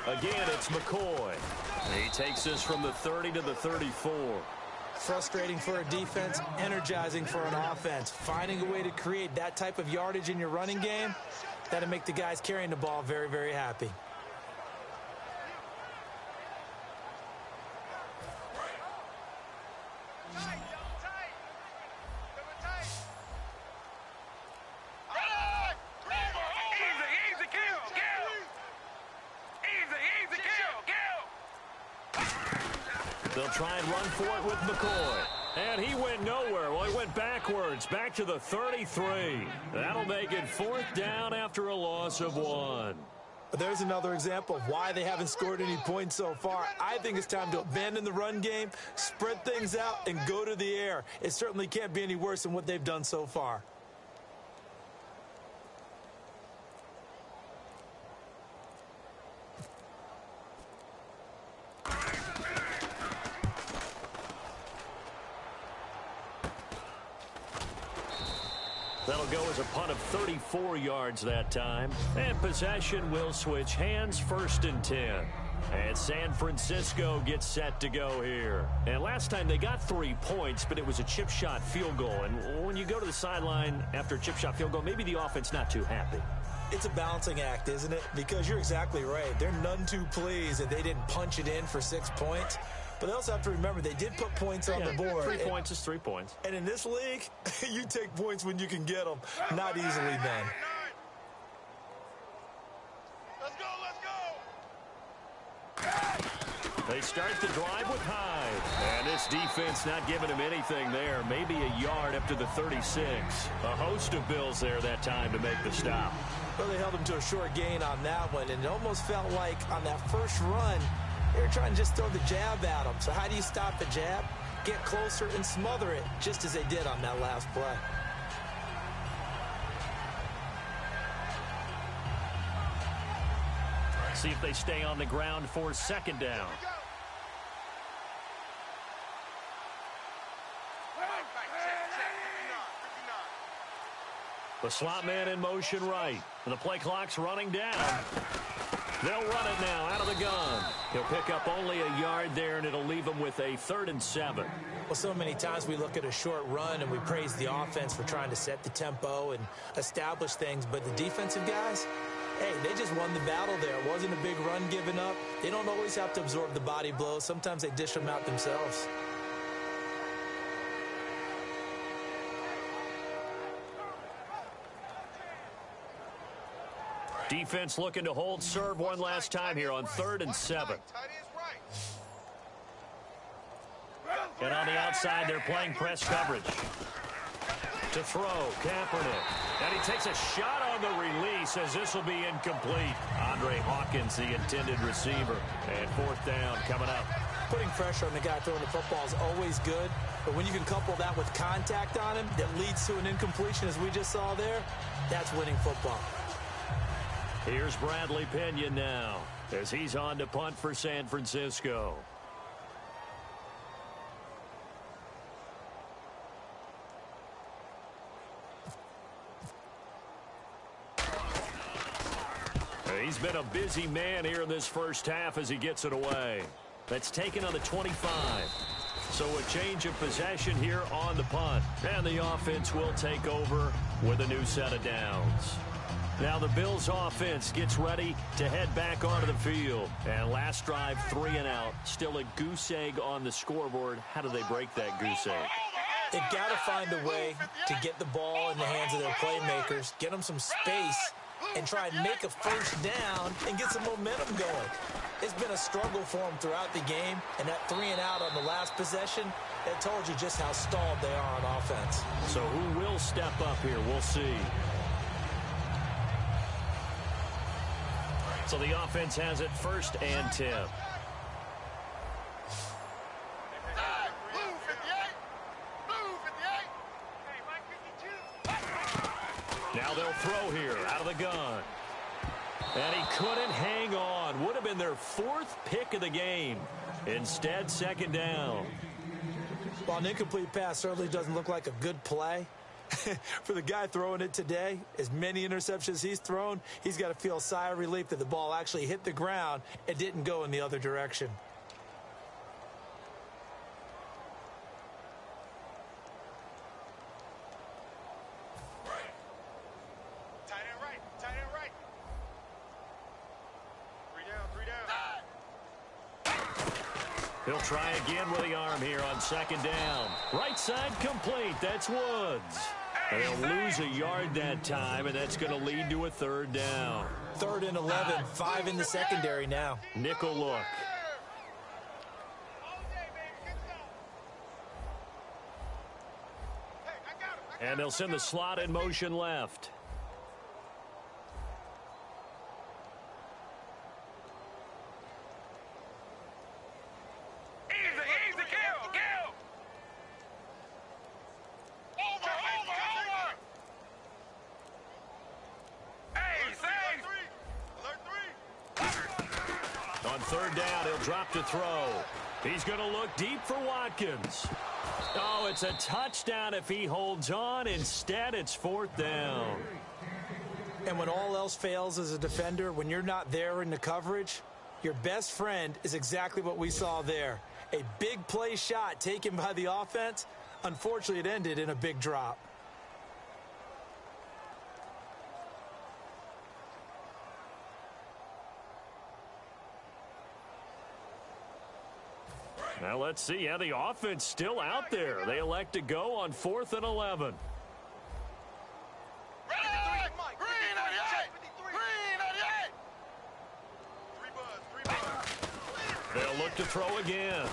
Again, it's McCoy. He takes this from the 30 to the 34. Frustrating for a defense, energizing for an offense. Finding a way to create that type of yardage in your running game, that'll make the guys carrying the ball very, very happy. They'll try and run for it with McCoy. And he went nowhere. Well, he went backwards, back to the 33. That'll make it 4th down after a loss of 1. There's another example of why they haven't scored any points so far. I think it's time to abandon the run game, spread things out, and go to the air. It certainly can't be any worse than what they've done so far. That'll go as a punt of 34 yards that time. And possession will switch hands, 1st and 10. And San Francisco gets set to go here. And last time they got 3 points, but it was a chip shot field goal. And when you go to the sideline after a chip shot field goal, maybe the offense not too happy. It's a balancing act, isn't it? Because you're exactly right. They're none too pleased that they didn't punch it in for 6 points. But they also have to remember they did put points on the board. 3 points is 3 points. And in this league, you take points when you can get them. Not easily done. Let's go. They start the drive with Hyde. And this defense not giving him anything there. Maybe a yard up to the 36. A host of Bills there that time to make the stop. Well, they held him to a short gain on that one. And it almost felt like on that first run, they were trying to just throw the jab at him. So how do you stop the jab? Get closer and smother it, just as they did on that last play. See if they stay on the ground for 2nd down. The slot man in motion right. And the play clock's running down. They'll run it now out of the gun. He'll pick up only a yard there, and it'll leave him with a 3rd and 7. Well, so many times we look at a short run and we praise the offense for trying to set the tempo and establish things. But the defensive guys, hey, they just won the battle there. It wasn't a big run given up. They don't always have to absorb the body blows. Sometimes they dish them out themselves. Defense looking to hold serve one last time here on 3rd and 7. And on the outside, they're playing press coverage. To throw, Kaepernick. And he takes a shot on the release as this will be incomplete. Andre Hawkins, the intended receiver. And 4th down coming up. Putting pressure on the guy throwing the football is always good. But when you can couple that with contact on him that leads to an incompletion, as we just saw there, that's winning football. Here's Bradley Pinion now as he's on to punt for San Francisco. He's been a busy man here in this first half as he gets it away. That's taken on the 25. So a change of possession here on the punt. And the offense will take over with a new set of downs. Now the Bills offense gets ready to head back onto the field. And last drive, 3 and out. Still a goose egg on the scoreboard. How do they break that goose egg? They've got to find a way to get the ball in the hands of their playmakers, get them some space, and try and make a 1st down and get some momentum going. It's been a struggle for them throughout the game, and that 3 and out on the last possession, that told you just how stalled they are on offense. So who will step up here? We'll see. So the offense has it 1st and 10. Now they'll throw here out of the gun. And he couldn't hang on. Would have been their 4th pick of the game. Instead, 2nd down. Well, an incomplete pass certainly doesn't look like a good play. For the guy throwing it today, as many interceptions he's thrown, he's got to feel a sigh of relief that the ball actually hit the ground and didn't go in the other direction. Tight end right. 3 down. He'll try again with the arm here on 2nd down. Right side complete. That's Woods. They'll lose a yard that time, and that's going to lead to a 3rd down. 3rd and 11, 5 in the secondary now. Nickel look. And they'll send the slot in motion left. Easy, kill. Over. Hey, save. Alert 3. On third down, he'll drop to throw. He's going to look deep for Watkins. Oh, it's a touchdown if he holds on. Instead, it's fourth down. And when all else fails as a defender, when you're not there in the coverage, your best friend is exactly what we saw there. A big play shot taken by the offense. Unfortunately, it ended in a big drop. Now let's see. Yeah, the offense still out there. They elect to go on 4th and 11. They'll look to throw again.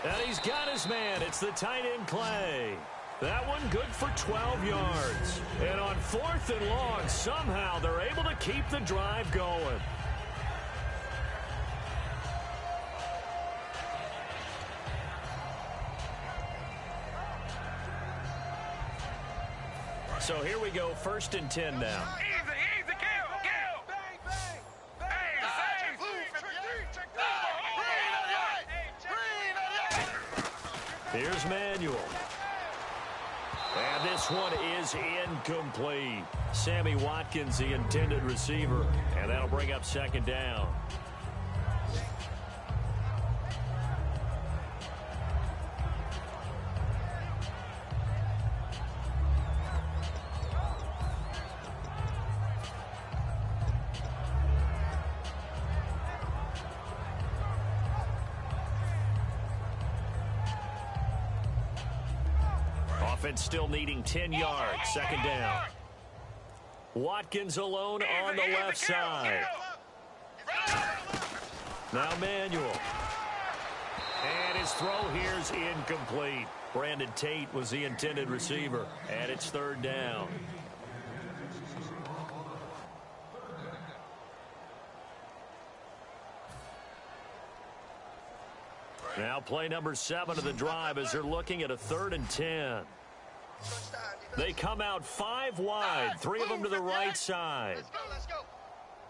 And he's got his man. It's the tight end Clay. That one good for 12 yards. And on 4th and long, somehow they're able to keep the drive going. So here we go, 1st and 10 now. Easy, kill. Bang. Hey, Here's Manuel. And this one is incomplete. Sammy Watkins, the intended receiver. And that'll bring up 2nd down. Offense still needing 10 yards. 2nd down. Watkins alone on the left side. Now Manuel. And his throw here's incomplete. Brandon Tate was the intended receiver. And it's 3rd down. Now play number 7 of the drive as they're looking at a 3rd and 10. They come out 5 wide, 3 of them to the right side. Let's go.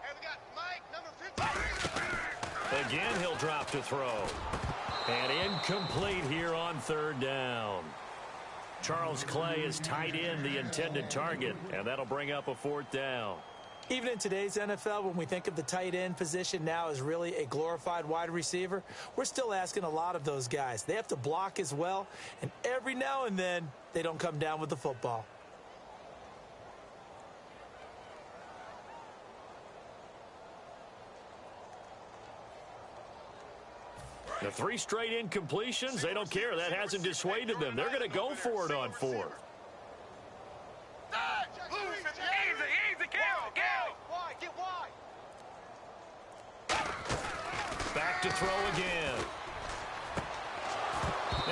Hey, we got Mike, number 15. Again, he'll drop to throw. And incomplete here on 3rd down. Charles Clay is tight end, the intended target, and that'll bring up a 4th down. Even in today's NFL, when we think of the tight end position now as really a glorified wide receiver, we're still asking a lot of those guys. They have to block as well, and every now and then, they don't come down with the football. The 3 straight incompletions, they don't care. That hasn't dissuaded them. They're going to go for it on 4th. Easy, kill. Get wide. Back to throw again.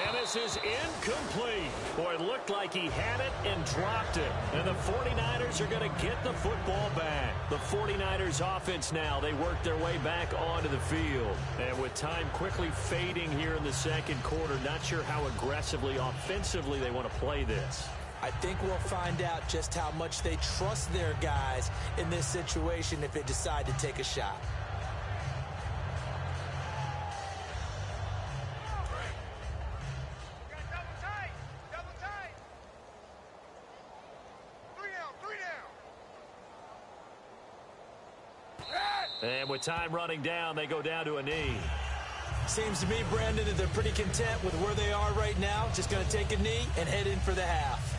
And this is incomplete. Boy, it looked like he had it and dropped it. And the 49ers are going to get the football back. The 49ers offense now, they work their way back onto the field. And with time quickly fading here in the 2nd quarter, not sure how aggressively, offensively they want to play this. I think we'll find out just how much they trust their guys in this situation if they decide to take a shot. Double tight. 3 down. And with time running down, they go down to a knee. Seems to me, Brandon, that they're pretty content with where they are right now. Just going to take a knee and head in for the half.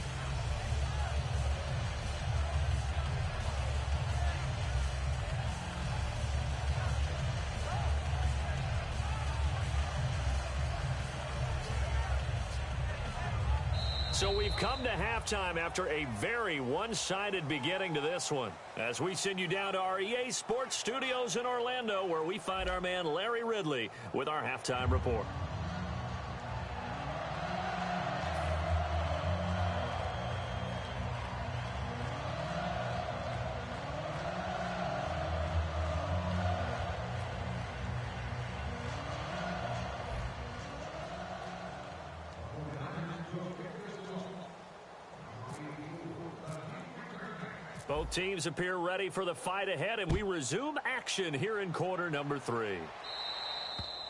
So we've come to halftime after a very one-sided beginning to this one. As we send you down to our EA Sports Studios in Orlando, where we find our man Larry Ridley with our halftime report. Both teams appear ready for the fight ahead, and we resume action here in quarter number 3.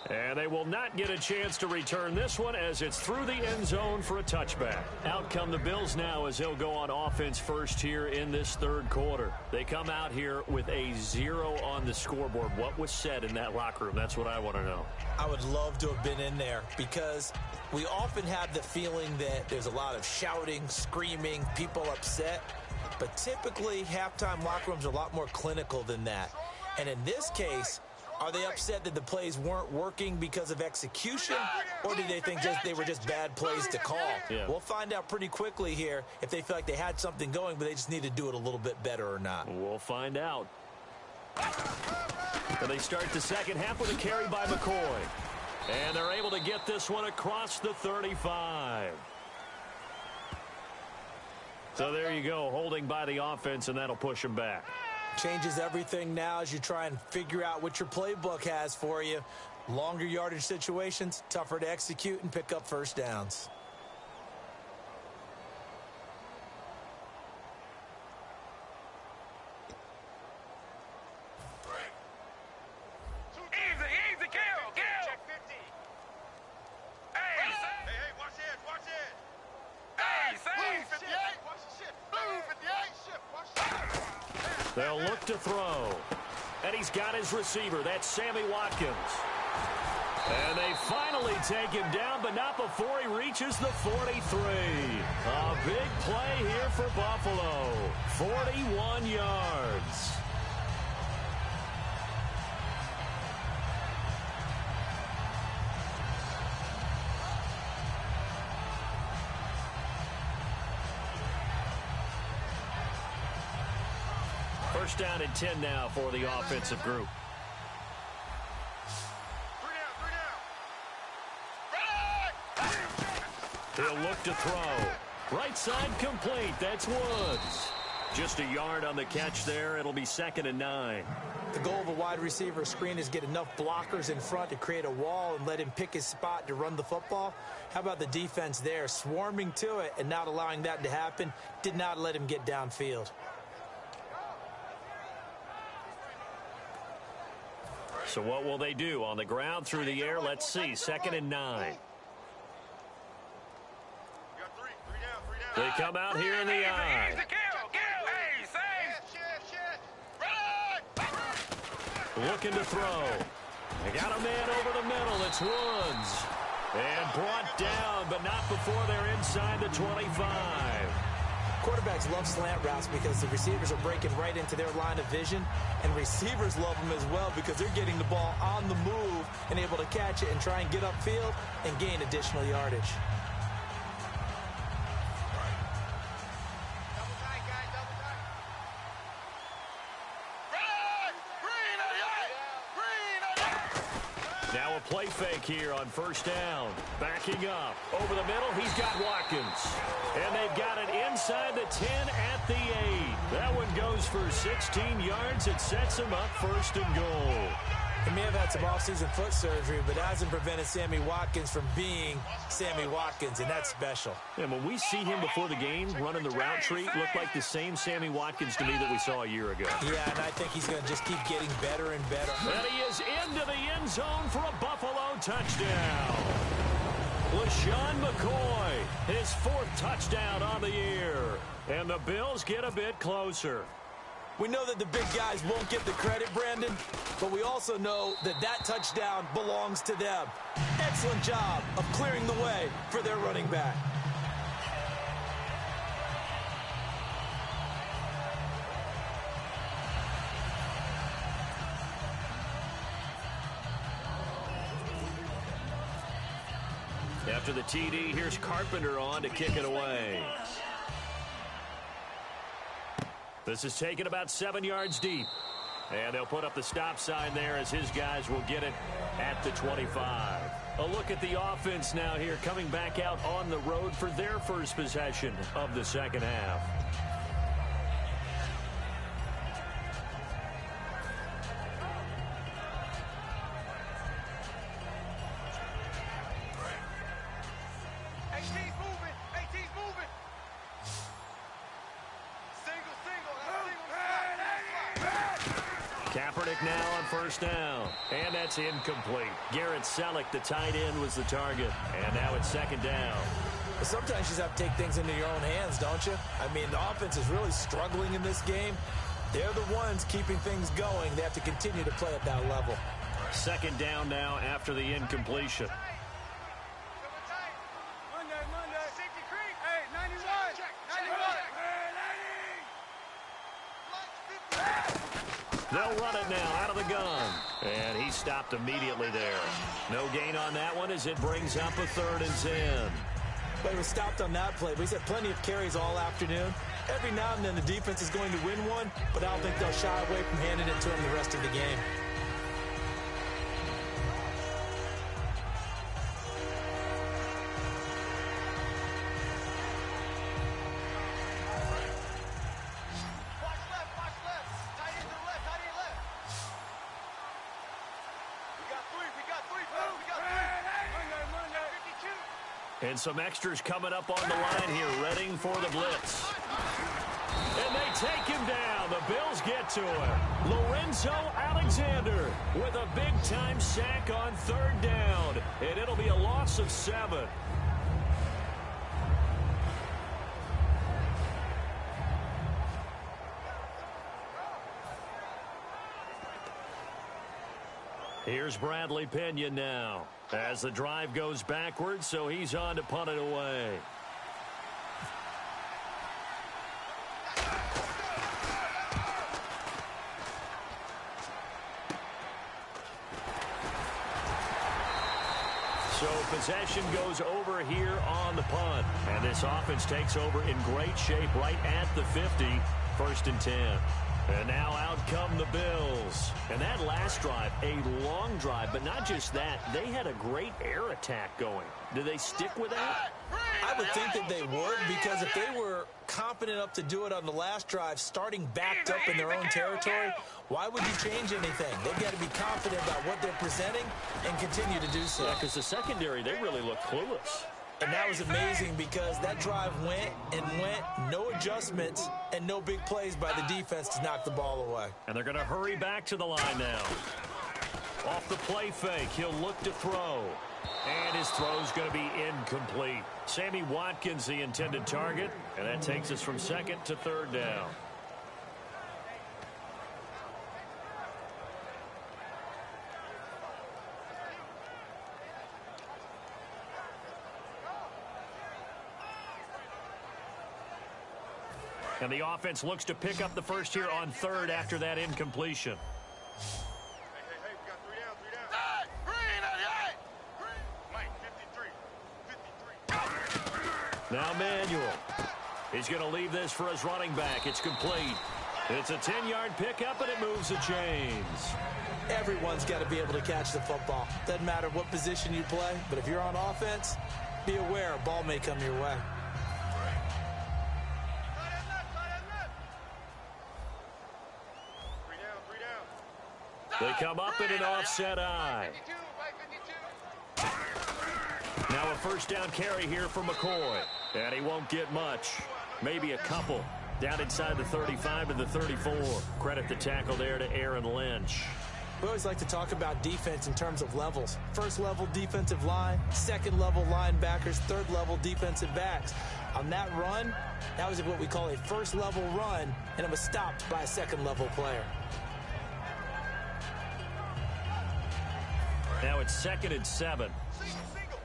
And they will not get a chance to return this one as it's through the end zone for a touchback. Out come the Bills now as they'll go on offense first here in this third quarter. They come out here with a 0 on the scoreboard. What was said in that locker room? That's what I want to know. I would love to have been in there because we often have the feeling that there's a lot of shouting, screaming, people upset. But typically, halftime locker rooms are a lot more clinical than that. And in this case, are they upset that the plays weren't working because of execution, or do they think they were just bad plays to call? Yeah. We'll find out pretty quickly here if they feel like they had something going, but they just need to do it a little bit better or not. We'll find out. And they start the second half with a carry by McCoy. And they're able to get this one across the 35. So there you go, holding by the offense, and that'll push them back. Changes everything now as you try and figure out what your playbook has for you. Longer yardage situations, tougher to execute and pick up first downs. Easy, kill. Check 50. Hey, watch it. Hey, Blue 58. Watch the shit. Blue 58. Shit, watch the They'll look to throw. And he's got his receiver. That's Sammy Watkins. And they finally take him down, but not before he reaches the 43. A big play here for Buffalo. 41 yards. First down and 10 now for the offensive group. 3 down. He'll look to throw. Right side complete. That's Woods. Just a yard on the catch there. It'll be 2nd and 9. The goal of a wide receiver screen is get enough blockers in front to create a wall and let him pick his spot to run the football. How about the defense there? Swarming to it and not allowing that to happen. Did not let him get downfield. So what will they do? On the ground, through the air, let's see. 2nd and 9. They come out here in the eye. Looking to throw. They got a man over the middle. It's Woods. And brought down, but not before they're inside the 25. Quarterbacks love slant routes because the receivers are breaking right into their line of vision, and receivers love them as well because they're getting the ball on the move and able to catch it and try and get upfield and gain additional yardage. Now a play fake here on first down. Backing up. Over the middle, he's got Watkins. And they've got it inside the 10 at the 8. That one goes for 16 yards. It sets him up 1st and goal. He may have had some offseason foot surgery, but hasn't prevented Sammy Watkins from being Sammy Watkins, and that's special. And when we see him before the game running the route tree, looked like the same Sammy Watkins to me that we saw a year ago. Yeah, and I think he's going to just keep getting better and better. And he is into the end zone for a Buffalo touchdown. LaShawn McCoy, his 4th touchdown on the year. And the Bills get a bit closer. We know that the big guys won't get the credit, Brandon, but we also know that that touchdown belongs to them. Excellent job of clearing the way for their running back. After the TD, here's Carpenter on to kick it away. This is taken about 7 yards deep. And they'll put up the stop sign there as his guys will get it at the 25. A look at the offense now here, coming back out on the road for their first possession of the second half. AT's moving. Single. Kaepernick now on first down. And that's incomplete. Garrett Selleck, the tight end, was the target. And now it's second down. Sometimes you just have to take things into your own hands, don't you? I mean, the offense is really struggling in this game. They're the ones keeping things going. They have to continue to play at that level. Second down now after the incompletion. They'll run it now out of the gun. And he stopped immediately there. No gain on that one as it brings up a 3rd and 10. But he was stopped on that play. But he's had plenty of carries all afternoon. Every now and then the defense is going to win one, but I don't think they'll shy away from handing it to him the rest of the game. And some extras coming up on the line here, readying for the blitz. And they take him down. The Bills get to him. Lorenzo Alexander with a big-time sack on 3rd down. And it'll be a loss of 7. Here's Bradley Pinion now as the drive goes backwards, so he's on to punt it away. So possession goes over here on the punt. And this offense takes over in great shape right at the 50, 1st and 10. And now out come the Bills. And that last drive, a long drive, but not just that. They had a great air attack going. Do they stick with that? I would think that they would, because if they were confident enough to do it on the last drive, starting backed up in their own territory, why would you change anything? They've got to be confident about what they're presenting and continue to do so. Yeah, because the secondary, they really look clueless. And that was amazing because that drive went and went, no adjustments, and no big plays by the defense to knock the ball away. And they're going to hurry back to the line now. Off the play fake, he'll look to throw. And his throw's going to be incomplete. Sammy Watkins, the intended target, and that takes us from 2nd to 3rd down. And the offense looks to pick up the first here on 3rd after that incompletion. Hey, we got 3 down. Hey, Mike, 53. Now Manuel. He's going to leave this for his running back. It's complete. It's a 10-yard pickup, and it moves the chains. Everyone's got to be able to catch the football. Doesn't matter what position you play, but if you're on offense, be aware a ball may come your way. They come up in an offset eye. Now a first down carry here for McCoy. And he won't get much. Maybe a couple. Down inside the 35 to the 34. Credit the tackle there to Aaron Lynch. We always like to talk about defense in terms of levels. First level defensive line, second level linebackers, third level defensive backs. On that run, that was what we call a first level run, and it was stopped by a second level player. Now it's 2nd and 7. Single.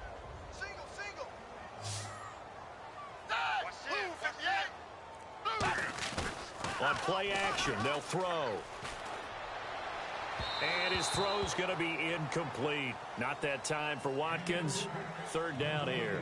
On play action, they'll throw. And his throw's going to be incomplete. Not that time for Watkins. 3rd down here.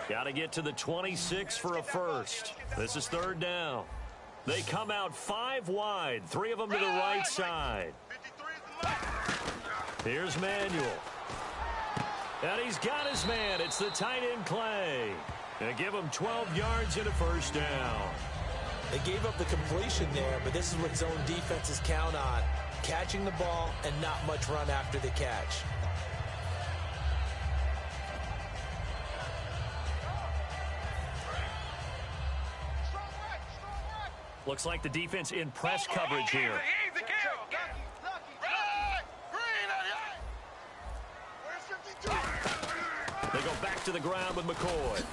Got to get to the 26 for a first. This is 3rd down. They come out 5 wide, 3 of them to the right side. Here's Manuel. And he's got his man. It's the tight end Clay. And give him 12 yards and a first down. They gave up the completion there, but this is what zone defenses count on. Catching the ball and not much run after the catch. Looks like the defense in press coverage here. They go back to the ground with McCoy.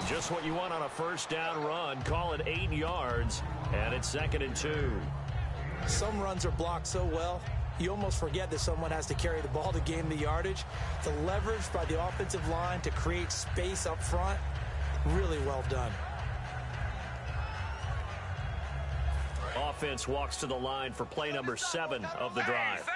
Just what you want on a first down run. Call it 8 yards, and it's 2nd and 2. Some runs are blocked so well, you almost forget that someone has to carry the ball to gain the yardage. The leverage by the offensive line to create space up front, really well done. Offense walks to the line for play number 7 of the drive.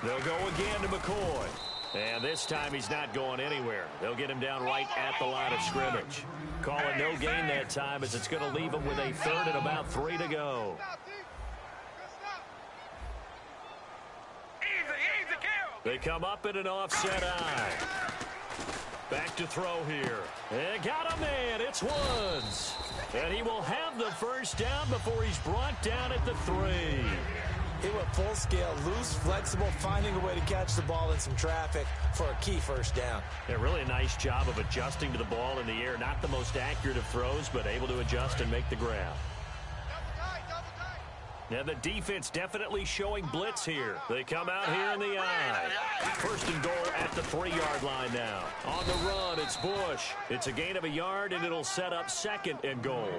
They'll go again to McCoy. And this time he's not going anywhere. They'll get him down right at the line of scrimmage. Call it no gain that time as it's going to leave him with a 3rd and about 3 to go. They come up in an offset eye. Back to throw here. And got a man. It's Woods. And he will have the first down before he's brought down at the 3. He went full scale, loose, flexible, finding a way to catch the ball in some traffic for a key first down. Yeah, really a nice job of adjusting to the ball in the air. Not the most accurate of throws, but able to adjust and make the grab. Now the defense definitely showing blitz here. They come out here in the eye. 1st and goal at the 3-yard line now. On the run, it's Bush. It's a gain of a yard, and it'll set up 2nd and goal.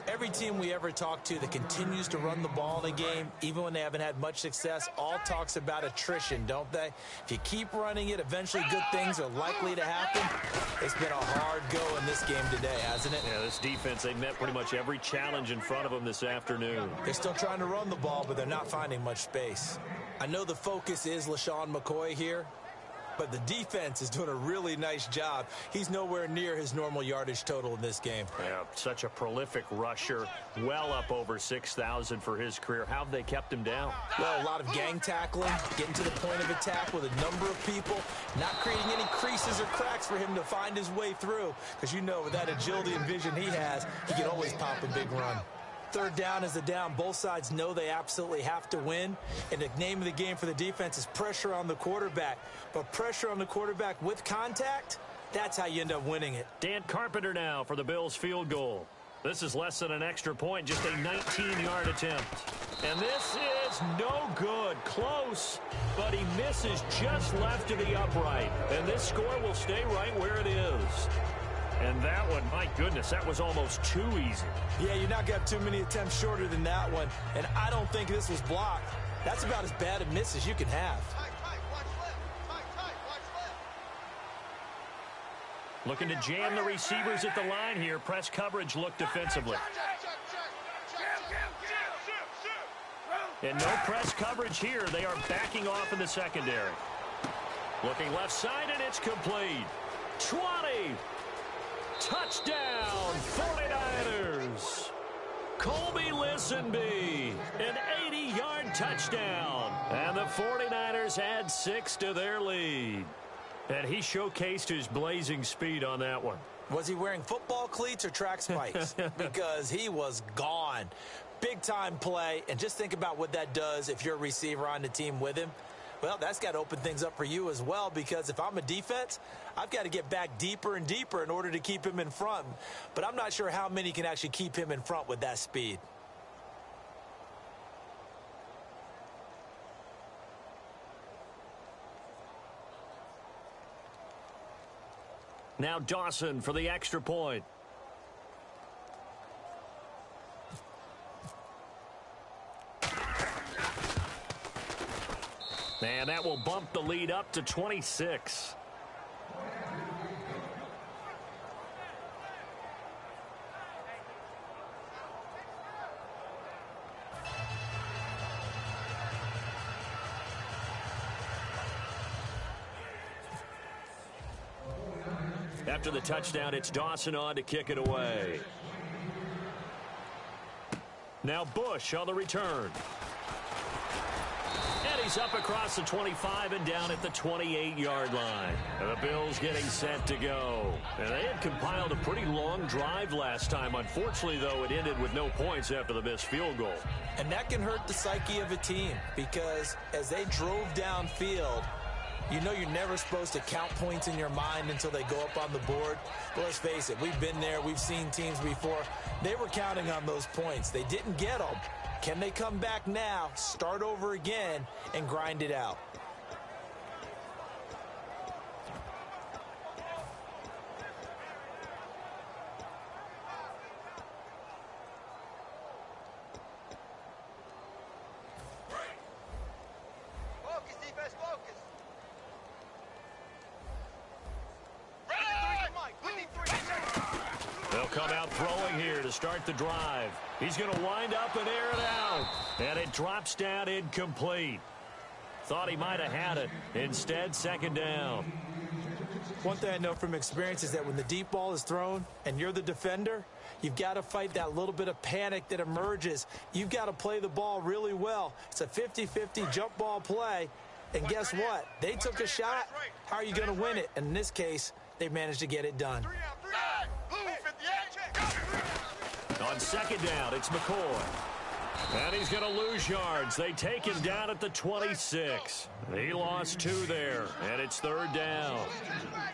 Every team we ever talk to that continues to run the ball in a game, even when they haven't had much success, all talks about attrition, don't they? If you keep running it, eventually good things are likely to happen. It's been a hard go in this game today, hasn't it? Yeah, this defense, they met pretty much every challenge in front of them this afternoon. They're still trying to run the ball, but they're not finding much space. I know the focus is LaShawn McCoy here, but the defense is doing a really nice job. He's nowhere near his normal yardage total in this game. Yeah, such a prolific rusher, well up over 6,000 for his career. How have they kept him down? Well, a lot of gang tackling, getting to the point of attack with a number of people, not creating any creases or cracks for him to find his way through. Because you know, with that agility and vision he has, he can always pop a big run. 3rd down is the down. Both sides know they absolutely have to win. And the name of the game for the defense is pressure on the quarterback. But pressure on the quarterback with contact, that's how you end up winning it. Dan Carpenter now for the Bills field goal. This is less than an extra point, just a 19-yard attempt. And this is no good. Close, but he misses just left to the upright. And this score will stay right where it is. And that one, my goodness, that was almost too easy. Yeah, you're not going to have too many attempts shorter than that one. And I don't think this was blocked. That's about as bad a miss as you can have. Looking to jam the receivers at the line here. Press coverage look defensively. And no press coverage here. They are backing off in the secondary. Looking left side, and it's complete. 20. Touchdown, 49ers. Colby Listenby, an 80-yard touchdown. And the 49ers add 6 to their lead. And he showcased his blazing speed on that one. Was he wearing football cleats or track spikes? Because he was gone. Big-time play, and just think about what that does if you're a receiver on the team with him. Well, that's got to open things up for you as well, because if I'm a defense, I've got to get back deeper and deeper in order to keep him in front. But I'm not sure how many can actually keep him in front with that speed. Now Dawson for the extra point. And that will bump the lead up to 26. After the touchdown, it's Dawson on to kick it away. Now Bush on the return. And he's up across the 25 and down at the 28-yard line. And the Bills getting set to go. And they had compiled a pretty long drive last time. Unfortunately, though, it ended with no points after the missed field goal. And that can hurt the psyche of a team because as they drove downfield, you know you're never supposed to count points in your mind until they go up on the board. But let's face it, we've been there. We've seen teams before. They were counting on those points. They didn't get them. Can they come back now, start over again, and grind it out? Focus, defense, focus. They'll come out throwing here to start the drive. He's going to wind up and air it out. And it drops down incomplete. Thought he might have had it. Instead, second down. One thing I know from experience is that when the deep ball is thrown and you're the defender, you've got to fight that little bit of panic that emerges. You've got to play the ball really well. It's a 50-50 jump ball play. And guess what? They took a shot. How are you going to win it? And in this case, they managed to get it done. On second down, it's McCoy. And he's going to lose yards. They take him down at the 26. He lost 2 there, and it's third down.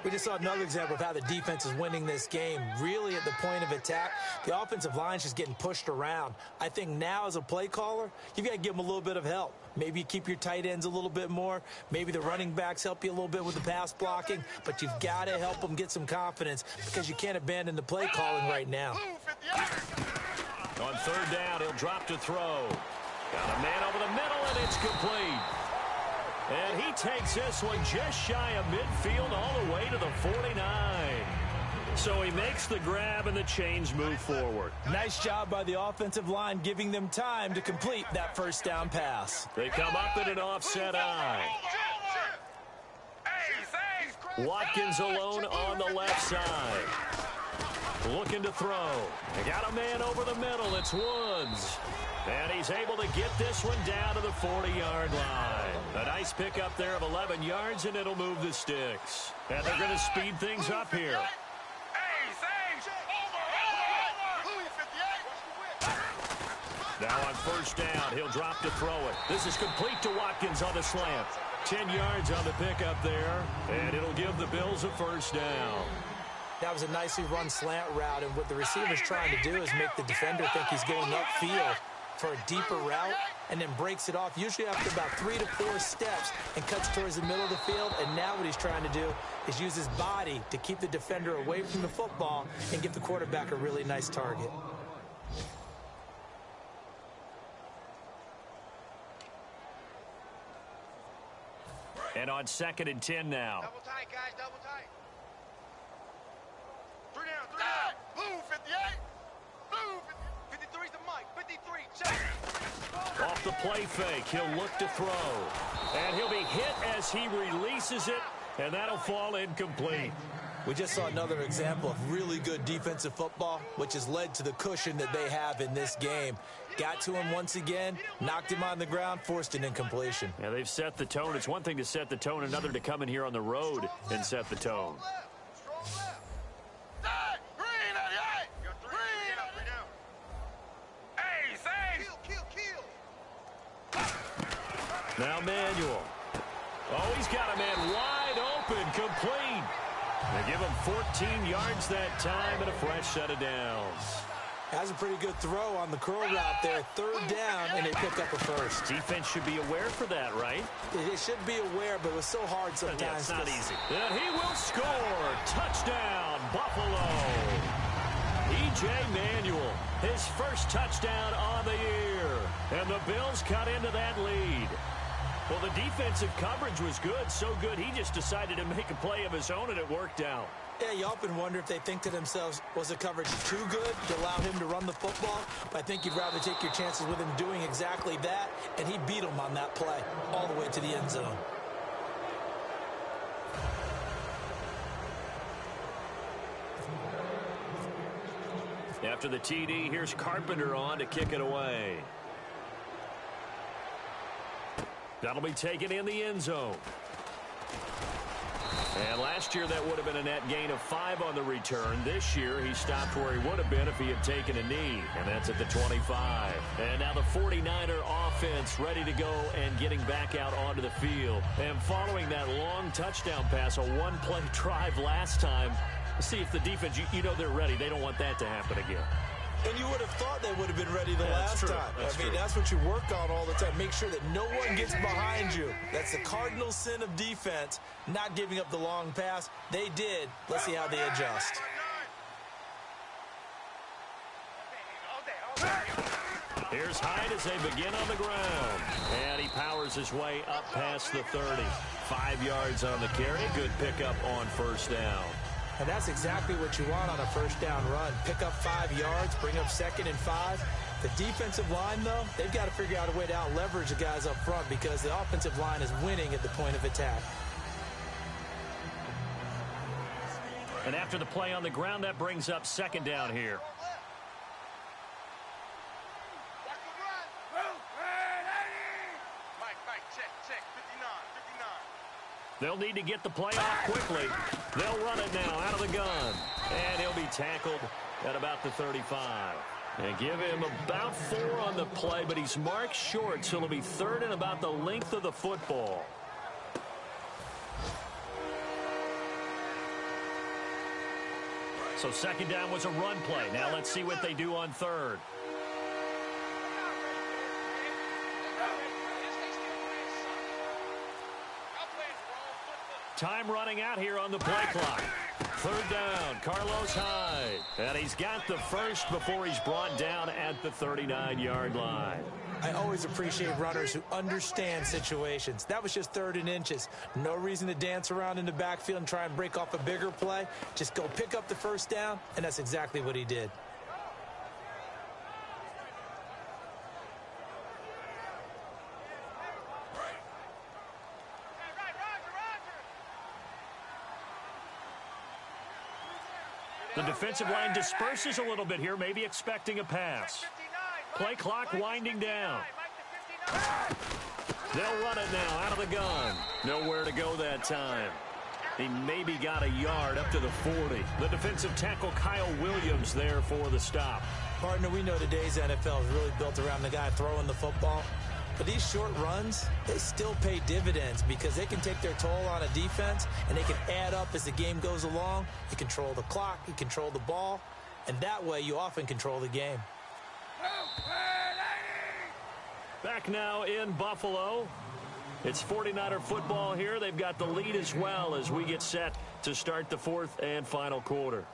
We just saw another example of how the defense is winning this game. Really at the point of attack, the offensive line is just getting pushed around. I think now as a play caller, you've got to give them a little bit of help. Maybe you keep your tight ends a little bit more. Maybe the running backs help you a little bit with the pass blocking. But you've got to help them get some confidence because you can't abandon the play calling right now. On third down, he'll drop to throw. Got a man over the middle, and it's complete. And he takes this one just shy of midfield all the way to the 49. So he makes the grab and the chains move forward. Nice job by the offensive line giving them time to complete that first down pass. They come up in an offset eye. Watkins alone on the left side. Looking to throw. They got a man over the middle. It's Woods. And he's able to get this one down to the 40-yard line. A nice pickup there of 11 yards, and it'll move the sticks. And they're going to speed things up here. Now on first down, he'll drop to throw it. This is complete to Watkins on the slant. 10 yards on the pickup there, and it'll give the Bills a first down. That was a nicely run slant route, and what the receiver's trying to do is make the defender think he's going upfield for a deeper route and then breaks it off, usually after about 3 to 4 steps, and cuts towards the middle of the field. And now what he's trying to do is use his body to keep the defender away from the football and give the quarterback a really nice target. And on 2nd and 10 now. Double tight, guys, double tight. 3 down, 3 down. Blue 58. Blue 53's the mic. 53, check. Off the play fake, he'll look to throw. And he'll be hit as he releases it, and that'll fall incomplete. We just saw another example of really good defensive football, which has led to the cushion that they have in this game. Got to him once again, knocked him on the ground, forced an incompletion. Yeah, they've set the tone. It's one thing to set the tone, another to come in here on the road and set the tone. Now Manuel. Oh, he's got a man wide open, complete. They give him 14 yards that time and a fresh set of downs. Has a pretty good throw on the curl route there. 3rd down, and they pick up a first. Defense should be aware for that, right? They should be aware, but it was so hard sometimes. Yeah, it's not easy. And he will score. Touchdown, Buffalo. E.J. Manuel, his first touchdown on the year. And the Bills cut into that lead. Well, the defensive coverage was good, so good he just decided to make a play of his own, and it worked out. Yeah, you often wonder if they think to themselves, was the coverage too good to allow him to run the football? But I think you'd rather take your chances with him doing exactly that, and he beat him on that play all the way to the end zone. After the TD, here's Carpenter on to kick it away. That'll be taken in the end zone. And last year, that would have been a net gain of 5 on the return. This year, he stopped where he would have been if he had taken a knee, and that's at the 25. And now the 49er offense ready to go and getting back out onto the field. And following that long touchdown pass, a one-play drive last time, see if the defense, you know they're ready. They don't want that to happen again. And you would have thought they would have been ready the last time. That's what you work on all the time. Make sure that no one gets behind you. That's the cardinal sin of defense, not giving up the long pass. They did. Let's see how they adjust. Here's Hyde as they begin on the ground. And he powers his way up past the 30. 5 yards on the carry. Good pickup on first down. And that's exactly what you want on a first down run. Pick up 5 yards, bring up 2nd and 5. The defensive line, though, they've got to figure out a way to out-leverage the guys up front because the offensive line is winning at the point of attack. And after the play on the ground, that brings up 2nd down here. They'll need to get the play off quickly. They'll run it now out of the gun. And he'll be tackled at about the 35. And give him about 4 on the play, but he's marked short, so it'll be 3rd and about the length of the football. So 2nd down was a run play. Now let's see what they do on 3rd. Time running out here on the play clock. 3rd down, Carlos Hyde. And he's got the first before he's brought down at the 39-yard line. I always appreciate runners who understand situations. That was just 3rd and inches. No reason to dance around in the backfield and try and break off a bigger play. Just go pick up the first down, and that's exactly what he did. The defensive line disperses a little bit here, maybe expecting a pass. Play clock winding down. They'll run it now out of the gun. Nowhere to go that time. He maybe got a yard up to the 40. The defensive tackle, Kyle Williams, there for the stop. Partner, we know today's NFL is really built around the guy throwing the football. But these short runs, they still pay dividends because they can take their toll on a defense and they can add up as the game goes along. You control the clock, you control the ball, and that way you often control the game. Back now in Buffalo. It's 49er football here. They've got the lead as well as we get set to start the 4th and final quarter.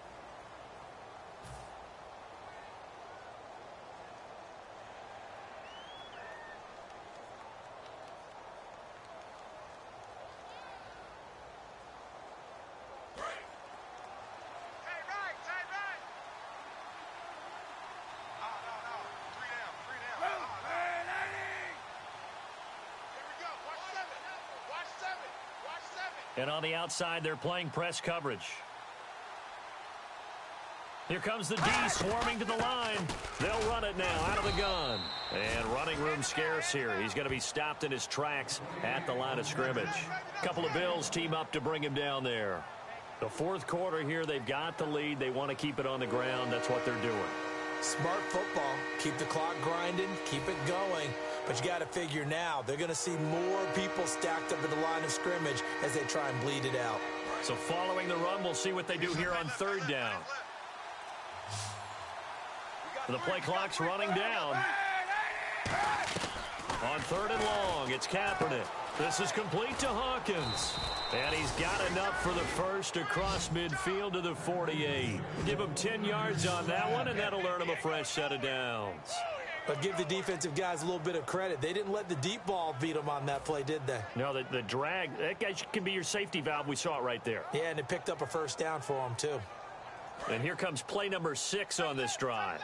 And on the outside, they're playing press coverage. Here comes the D swarming to the line. They'll run it now out of the gun. And running room scarce here. He's going to be stopped in his tracks at the line of scrimmage. A couple of Bills team up to bring him down there. The 4th quarter here, they've got the lead. They want to keep it on the ground. That's what they're doing. Smart football. Keep the clock grinding. Keep it going. But you got to figure now, they're going to see more people stacked up at the line of scrimmage as they try and bleed it out. So following the run, we'll see what they do here on 3rd down. The play clock's running down. On 3rd and long, it's Kaepernick. This is complete to Hawkins. And he's got enough for the first across midfield to the 48. Give him 10 yards on that one, and that'll earn him a fresh set of downs. But give the defensive guys a little bit of credit. They didn't let the deep ball beat them on that play, did they? No, the drag, that guy can be your safety valve. We saw it right there. Yeah, and it picked up a first down for them, too. And here comes play number 6 on this drive.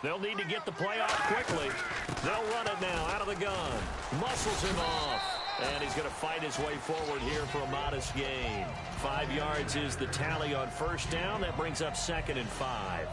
They'll need to get the play off quickly. They'll run it now out of the gun. Muscles him off. And he's going to fight his way forward here for a modest gain. 5 yards is the tally on first down. That brings up 2nd and 5.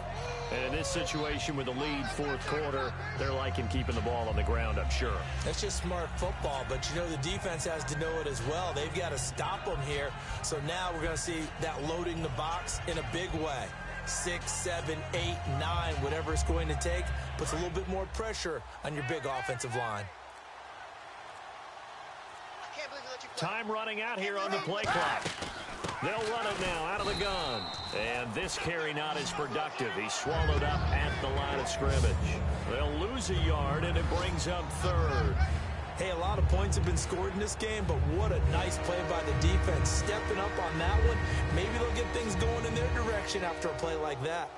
And in this situation with the lead fourth quarter, they're liking keeping the ball on the ground, I'm sure. That's just smart football, but you know the defense has to know it as well. They've got to stop them here. So now we're going to see that loading the box in a big way. 6, 7, 8, 9, whatever it's going to take, puts a little bit more pressure on your big offensive line. Time running out here on the play clock. They'll run it now out of the gun. And this carry not as productive. He's swallowed up at the line of scrimmage. They'll lose a yard, and it brings up third. Hey, a lot of points have been scored in this game, but what a nice play by the defense. Stepping up on that one, maybe they'll get things going in their direction after a play like that.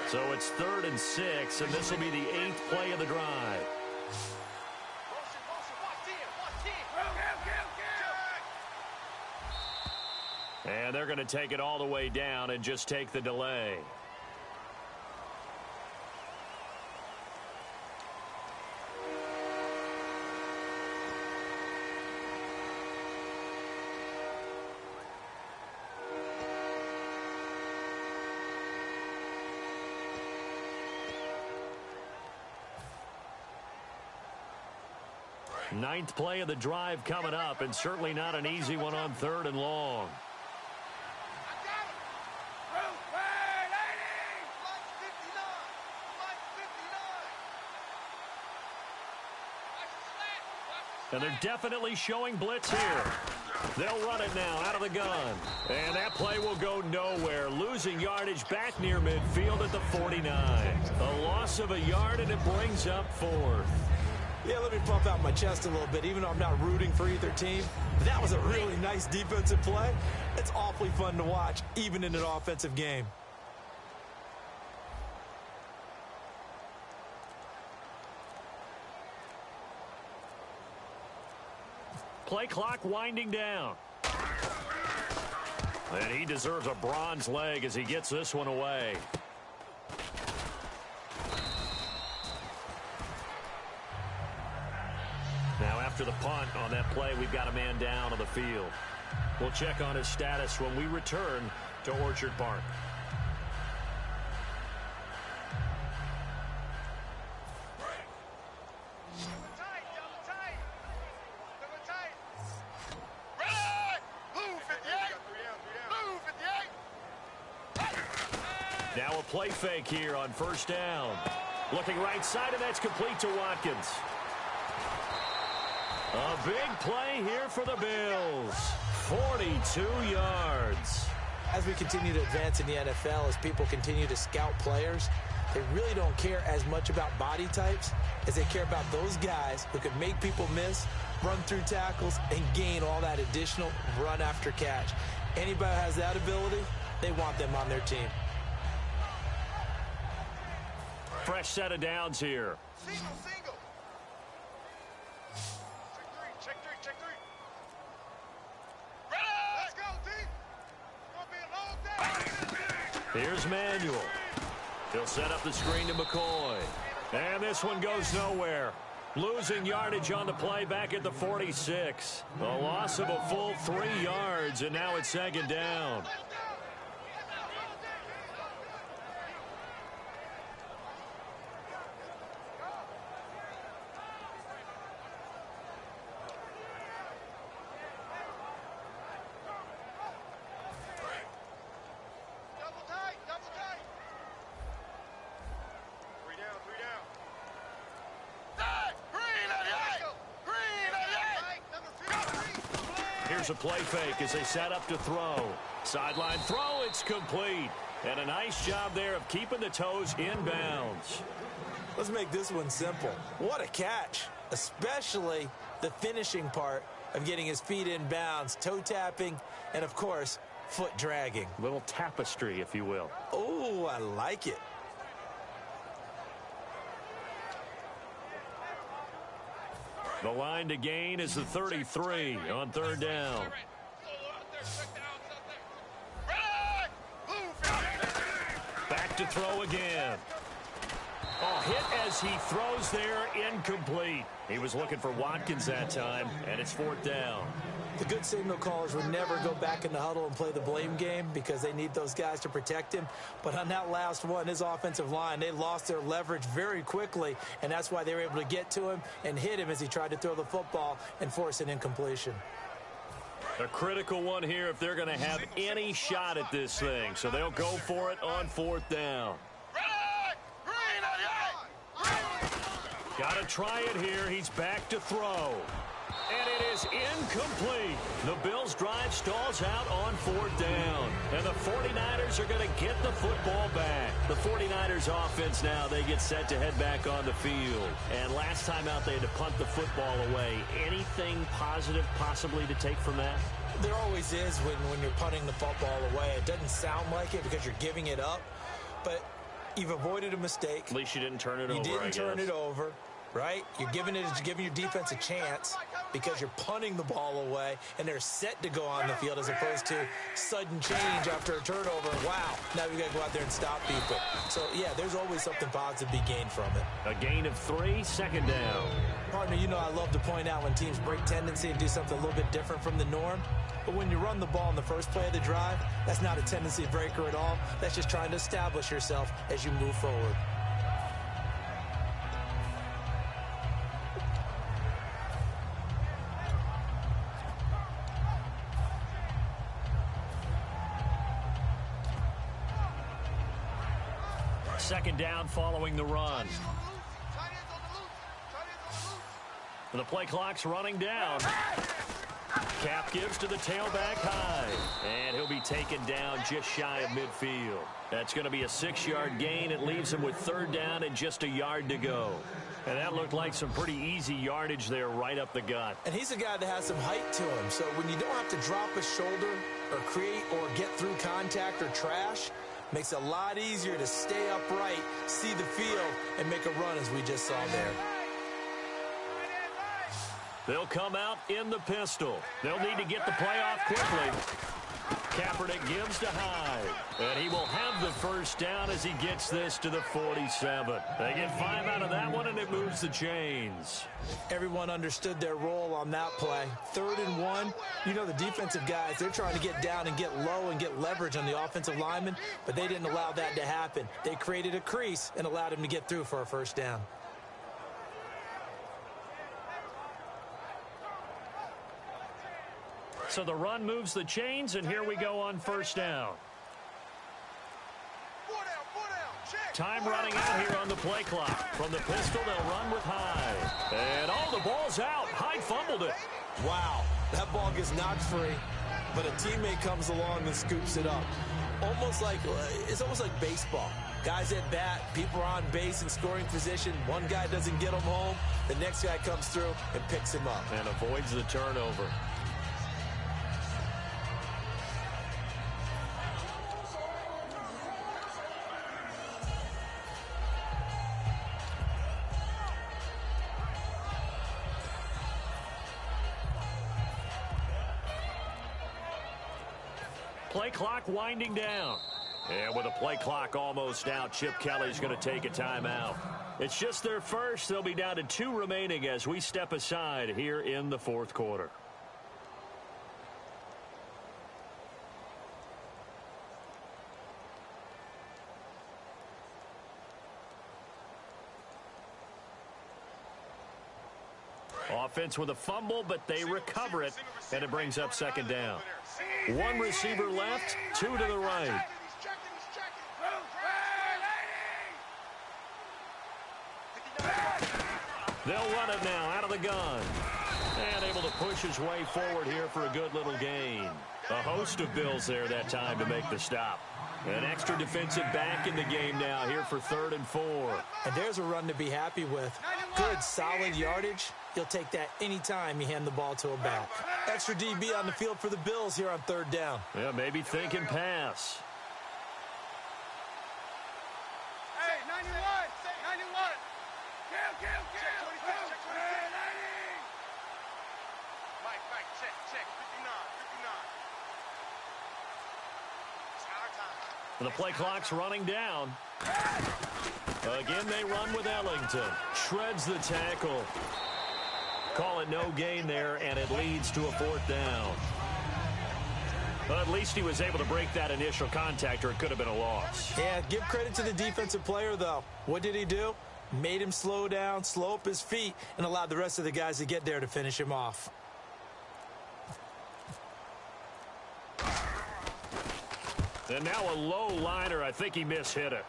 So it's 3rd and 6, and this will be the 8th play of the drive. And they're going to take it all the way down and just take the delay. Ninth play of the drive coming up, and certainly not an easy one on 3rd and long. And they're definitely showing blitz here. They'll run it now out of the gun. And that play will go nowhere. Losing yardage back near midfield at the 49. A loss of a yard, and it brings up 4th. Yeah, let me puff out my chest a little bit, even though I'm not rooting for either team. That was a really nice defensive play. It's awfully fun to watch, even in an offensive game. Play clock winding down. And he deserves a bronze leg as he gets this one away. Now after the punt on that play, we've got a man down on the field. We'll check on his status when we return to Orchard Park. Now a play fake here on 1st down. Looking right side, and that's complete to Watkins. A big play here for the Bills. 42 yards. As we continue to advance in the NFL, as people continue to scout players, they really don't care as much about body types as they care about those guys who can make people miss, run through tackles, and gain all that additional run after catch. Anybody who has that ability, they want them on their team. Fresh set of downs here. Single. Check three. Let's go, team. It's gonna be a long day. Here's Manuel. He'll set up the screen to McCoy. And this one goes nowhere. Losing yardage on the play back at the 46. A loss of a full 3 yards, and now it's 2nd down. Here's a play fake as they set up to throw. Sideline throw, it's complete. And a nice job there of keeping the toes in bounds. Let's make this one simple. What a catch, especially the finishing part of getting his feet in bounds, toe tapping, and of course, foot dragging. Little tapestry, if you will. Oh, I like it. The line to gain is the 33 on 3rd down. Back to throw again. Oh, hit as he throws there, incomplete. He was looking for Watkins that time, and it's 4th down. The good signal callers would never go back in the huddle and play the blame game because they need those guys to protect him. But on that last one, his offensive line, they lost their leverage very quickly, and that's why they were able to get to him and hit him as he tried to throw the football and force an incompletion. A critical one here if they're going to have any shot at this thing. So they'll go for it on 4th down. Got to try it here. He's back to throw. And it is incomplete. The Bills' drive stalls out on 4th down. And the 49ers are going to get the football back. The 49ers offense now, they get set to head back on the field. And last time out, they had to punt the football away. Anything positive possibly to take from that? There always is when you're punting the football away. It doesn't sound like it because you're giving it up. But you've avoided a mistake. At least you didn't turn it over, You didn't turn it over. Right? You're giving your defense a chance because you're punting the ball away, and they're set to go on the field as opposed to sudden change after a turnover. Wow, now we got to go out there and stop people. So, yeah, there's always something positive to be gained from it. A gain of 3, 2nd down. Partner, you know I love to point out when teams break tendency and do something a little bit different from the norm. But when you run the ball in the first play of the drive, that's not a tendency breaker at all. That's just trying to establish yourself as you move forward. Second down following the run. And the play clock's running down. Cap gives to the tailback high. And he'll be taken down just shy of midfield. That's going to be a 6-yard gain. It leaves him with 3rd down and just a yard to go. And that looked like some pretty easy yardage there right up the gut. And he's a guy that has some height to him. So when you don't have to drop a shoulder or create or get through contact or trash, makes it a lot easier to stay upright, see the field, and make a run as we just saw there. They'll come out in the pistol. They'll need to get the play off quickly. Kaepernick gives to Hyde. And he will have the 1st down as he gets this to the 47. They get 5 out of that one, and it moves the chains. Everyone understood their role on that play. 3rd and 1. You know the defensive guys, they're trying to get down and get low and get leverage on the offensive lineman, but they didn't allow that to happen. They created a crease and allowed him to get through for a 1st down. So the run moves the chains, and here we go on 1st down. Time running out here on the play clock. From the pistol, they'll run with Hyde. And the ball's out. Hyde fumbled it. Wow, that ball gets knocked free, but a teammate comes along and scoops it up. It's almost like baseball. Guys at bat, people are on base in scoring position. One guy doesn't get him home. The next guy comes through and picks him up. And avoids the turnover. Play clock winding down. And with the play clock almost out, Chip Kelly's going to take a timeout. It's just their first. They'll be down to 2 remaining as we step aside here in the 4th quarter. Offense with a fumble, but they recover it, and it brings up 2nd down. 1 receiver left, 2 to the right. They'll run it now out of the gun. And able to push his way forward here for a good little gain. A host of Bills there that time to make the stop. An extra defensive back in the game now here for 3rd and 4. And there's a run to be happy with. Good, solid yardage. You'll take that anytime you hand the ball to a back. Extra DB on the field for the Bills here on 3rd down. Yeah, maybe thinking pass. Hey, 91. Kill. Mike, check. 59. It's our time. The play clock's running down. Again, they run with Ellington. Shreds the tackle. Call it no gain there, and it leads to a 4th down. Well, at least he was able to break that initial contact, or it could have been a loss. Yeah, give credit to the defensive player, though. What did he do? Made him slow down, slow up his feet, and allowed the rest of the guys to get there to finish him off. And now a low liner. I think he mishit it.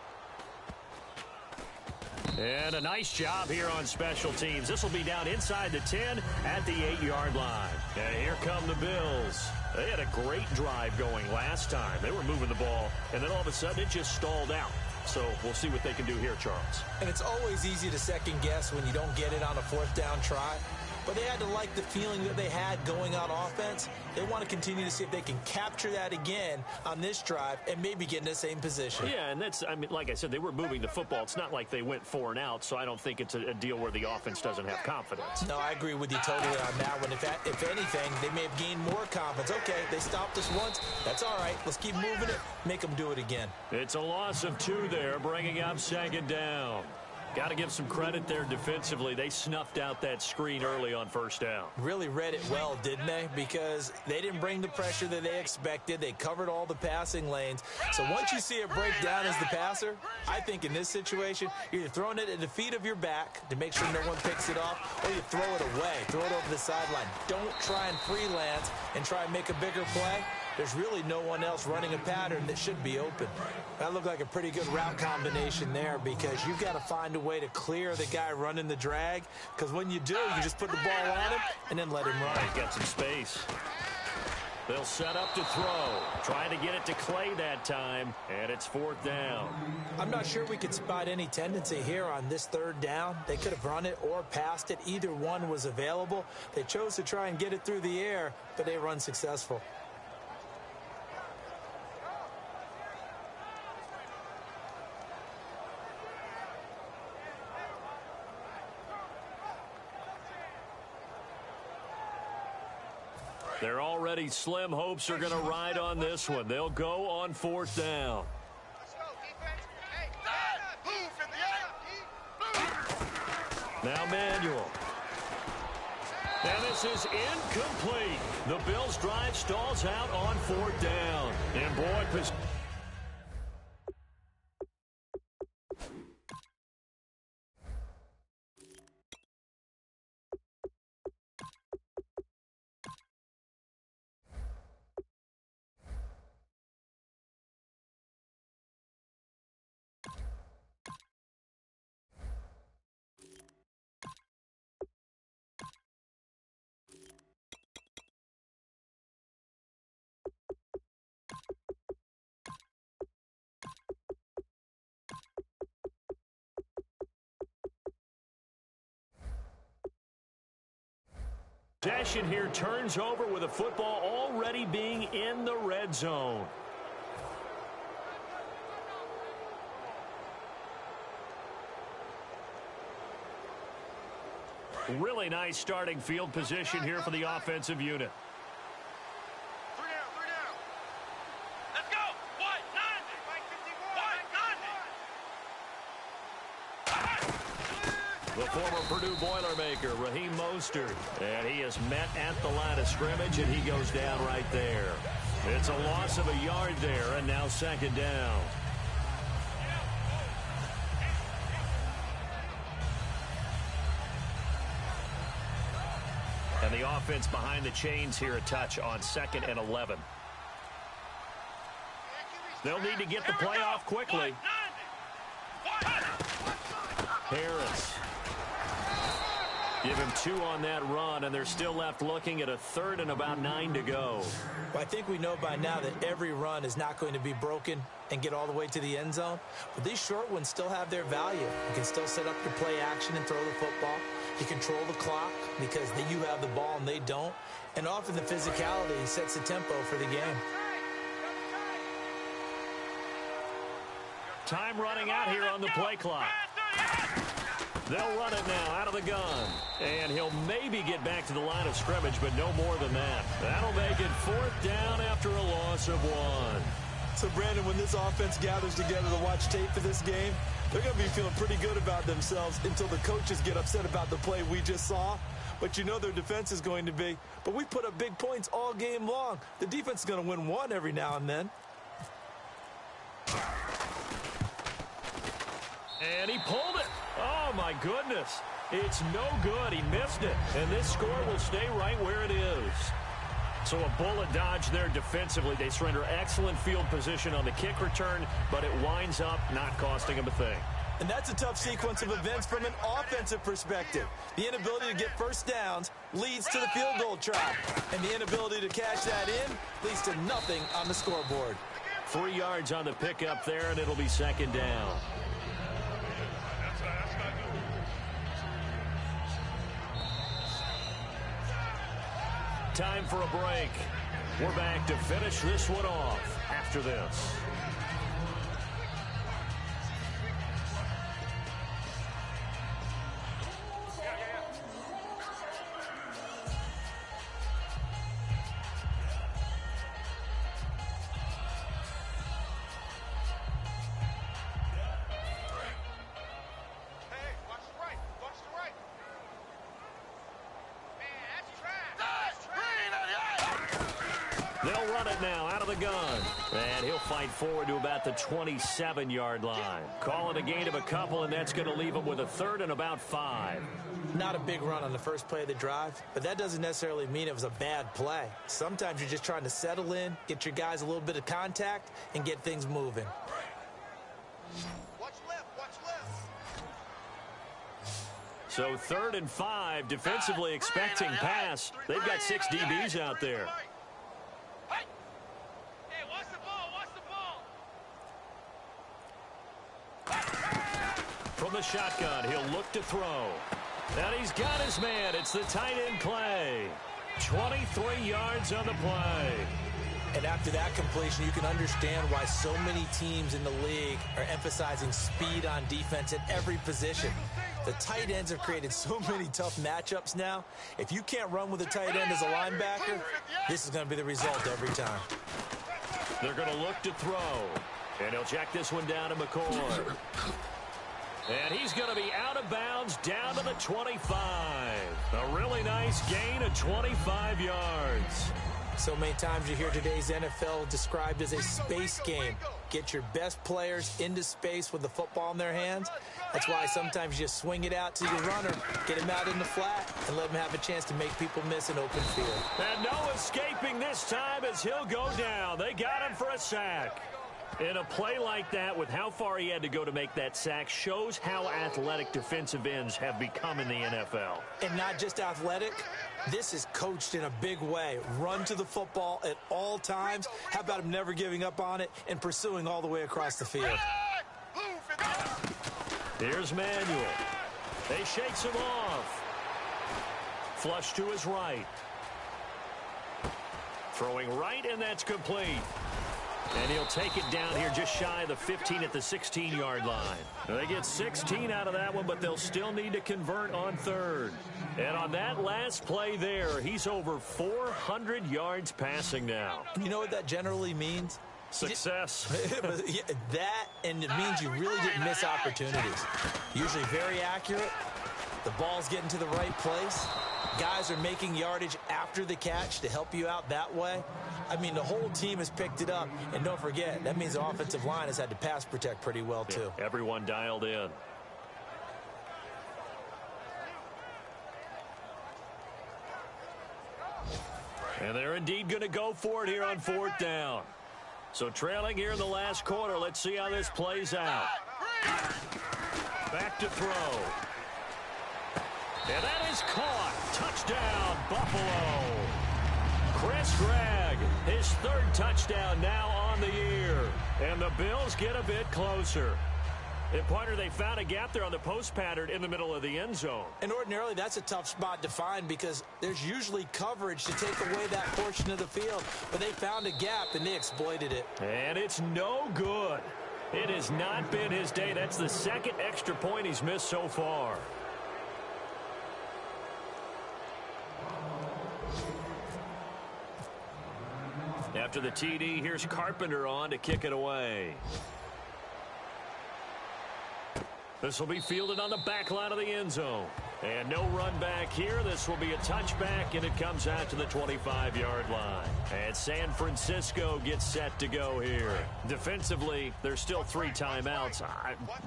And a nice job here on special teams. This will be down inside the 10 at the 8-yard line. And here come the Bills. They had a great drive going last time. They were moving the ball, and then all of a sudden it just stalled out. So we'll see what they can do here, Charles. And it's always easy to second guess when you don't get it on a 4th down try. But they had to like the feeling that they had going on offense. They want to continue to see if they can capture that again on this drive and maybe get in the same position. Yeah, and that's, I mean, like I said, they were moving the football. It's not like they went 4 and out, so I don't think it's a deal where the offense doesn't have confidence. No, I agree with you totally on that one. If anything, they may have gained more confidence. Okay, they stopped us once. That's all right. Let's keep moving it. Make them do it again. It's a loss of 2 there, bringing up 2nd down. Got to give some credit there defensively. They snuffed out that screen early on 1st down. Really read it well, didn't they? Because they didn't bring the pressure that they expected. They covered all the passing lanes. So once you see it break down as the passer, I think in this situation, you're either throwing it at the feet of your back to make sure no one picks it off, or you throw it away. Throw it over the sideline. Don't try and freelance and try and make a bigger play. There's really no one else running a pattern that should be open. That looked like a pretty good route combination there, because you've got to find a way to clear the guy running the drag, because when you do, you just put the ball on him and then let him run. He's got some space. They'll set up to throw. Trying to get it to Clay that time, and it's 4th down. I'm not sure we could spot any tendency here on this 3rd down. They could have run it or passed it. Either one was available. They chose to try and get it through the air, but they were unsuccessful. They're already slim hopes are going to ride on this one. They'll go on 4th down. Now Manuel. And this is incomplete. The Bills' drive stalls out on 4th down. And boy, possession here turns over with a football already being in the red zone. Really nice starting field position here for the offensive unit. 3 down, 3 down. Let's go. 190. The former Purdue Boilermaker, Raheem Mostert. And he is met at the line of scrimmage, and he goes down right there. It's a loss of a yard there, and now 2nd down. And the offense behind the chains here a touch on 2nd and 11. They'll need to get the play off quickly. Harris. Give him 2 on that run, and they're still left looking at a 3rd and about 9 to go. Well, I think we know by now that every run is not going to be broken and get all the way to the end zone. But these short ones still have their value. You can still set up your play action and throw the football. You control the clock because you have the ball and they don't. And often the physicality sets the tempo for the game. Time running out here on the play clock. They'll run it now out of the gun. And he'll maybe get back to the line of scrimmage, but no more than that. That'll make it 4th down after a loss of 1. So, Brandon, when this offense gathers together to watch tape for this game, they're going to be feeling pretty good about themselves until the coaches get upset about the play we just saw. But you know their defense is going to be. But we put up big points all game long. The defense is going to win one every now and then. And he pulled it. Oh, my goodness. It's no good. He missed it. And this score will stay right where it is. So a bullet dodge there defensively. They surrender excellent field position on the kick return, but it winds up not costing them a thing. And that's a tough sequence of events from an offensive perspective. The inability to get first downs leads to the field goal trap. And the inability to cash that in leads to nothing on the scoreboard. 3 yards on the pickup there, and it'll be second down. Time for a break. We're back to finish this one off after this. They'll run it now out of the gun. And he'll fight forward to about the 27-yard line. Call it a gain of a couple, and that's going to leave him with a third and about 5. Not a big run on the first play of the drive, but that doesn't necessarily mean it was a bad play. Sometimes you're just trying to settle in, get your guys a little bit of contact, and get things moving. Watch left, watch left. So 3rd and 5, defensively expecting pass. They've got 6 DBs out there. Hey, watch the ball, watch the ball. From the shotgun, he'll look to throw. And he's got his man. It's the tight end Clay. 23 yards on the play. And after that completion, you can understand why so many teams in the league are emphasizing speed on defense at every position. The tight ends have created so many tough matchups now. If you can't run with a tight end as a linebacker, this is going to be the result every time. They're going to look to throw. And he'll check this one down to McCoy. And he's going to be out of bounds down to the 25. A really nice gain of 25 yards. So many times you hear today's NFL described as a space game. Get your best players into space with the football in their hands. That's why sometimes you just swing it out to your runner, get him out in the flat, and let him have a chance to make people miss an open field. And no escaping this time as he'll go down. They got him for a sack. In a play like that, with how far he had to go to make that sack, shows how athletic defensive ends have become in the NFL. And not just athletic, this is coached in a big way. Run to the football at all times. How about him never giving up on it and pursuing all the way across the field? Here's Manuel. He shakes him off. Flush to his right. Throwing right, and that's complete. And he'll take it down here just shy of the 15 at the 16-yard line. They get 16 out of that one, but they'll still need to convert on 3rd. And on that last play there, he's over 400 yards passing now. You know what that generally means? Success. That, and it means you really didn't miss opportunities. Usually very accurate. The ball's getting to the right place. Guys are making yardage after the catch to help you out that way. I mean, the whole team has picked it up. And don't forget, that means the offensive line has had to pass protect pretty well, too. Yeah, everyone dialed in. And they're indeed going to go for it here on 4th down. So trailing here in the last quarter. Let's see how this plays out. Back to throw. And that is caught. Touchdown, Buffalo. Chris Gregg, his 3rd touchdown now on the year. And the Bills get a bit closer. And, partner, they found a gap there on the post pattern in the middle of the end zone. And ordinarily, that's a tough spot to find because there's usually coverage to take away that portion of the field. But they found a gap, and they exploited it. And it's no good. It has not been his day. That's the 2nd extra point he's missed so far. After After the TD, here's Carpenter on to kick it away. This will be fielded on the back line of the end zone. And no run back here. This will be a touchback, and it comes out to the 25-yard line. And San Francisco gets set to go here. Defensively, there's still 3 timeouts.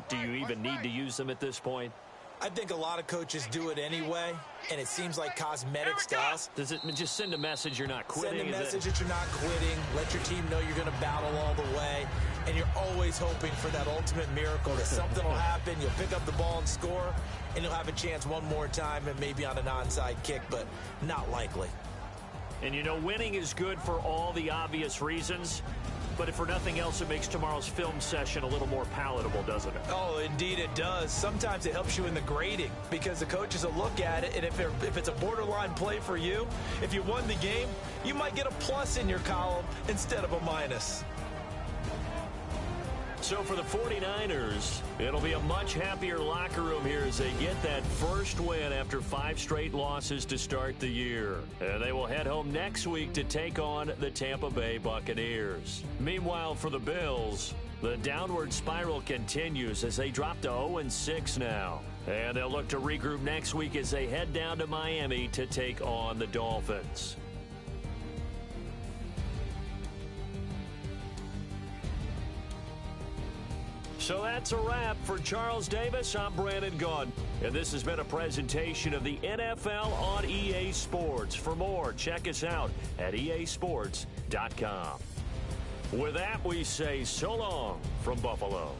Do you even need to use them at this point? I think a lot of coaches do it anyway, and it seems like cosmetics to us. Does it just send a message you're not quitting? Send a message that you're not quitting. Let your team know you're going to battle all the way. And you're always hoping for that ultimate miracle that something will happen. You'll pick up the ball and score, and you'll have a chance one more time and maybe on an onside kick, but not likely. And, you know, winning is good for all the obvious reasons. But if for nothing else, it makes tomorrow's film session a little more palatable, doesn't it? Oh, indeed it does. Sometimes it helps you in the grading because the coaches will look at it, and if it's a borderline play for you, if you won the game, you might get a plus in your column instead of a minus. So for the 49ers, it'll be a much happier locker room here as they get that first win after 5 straight losses to start the year. And they will head home next week to take on the Tampa Bay Buccaneers. Meanwhile, for the Bills, the downward spiral continues as they drop to 0-6 now. And they'll look to regroup next week as they head down to Miami to take on the Dolphins. So that's a wrap. For Charles Davis, I'm Brandon Gunn. And this has been a presentation of the NFL on EA Sports. For more, check us out at easports.com. With that, we say so long from Buffalo.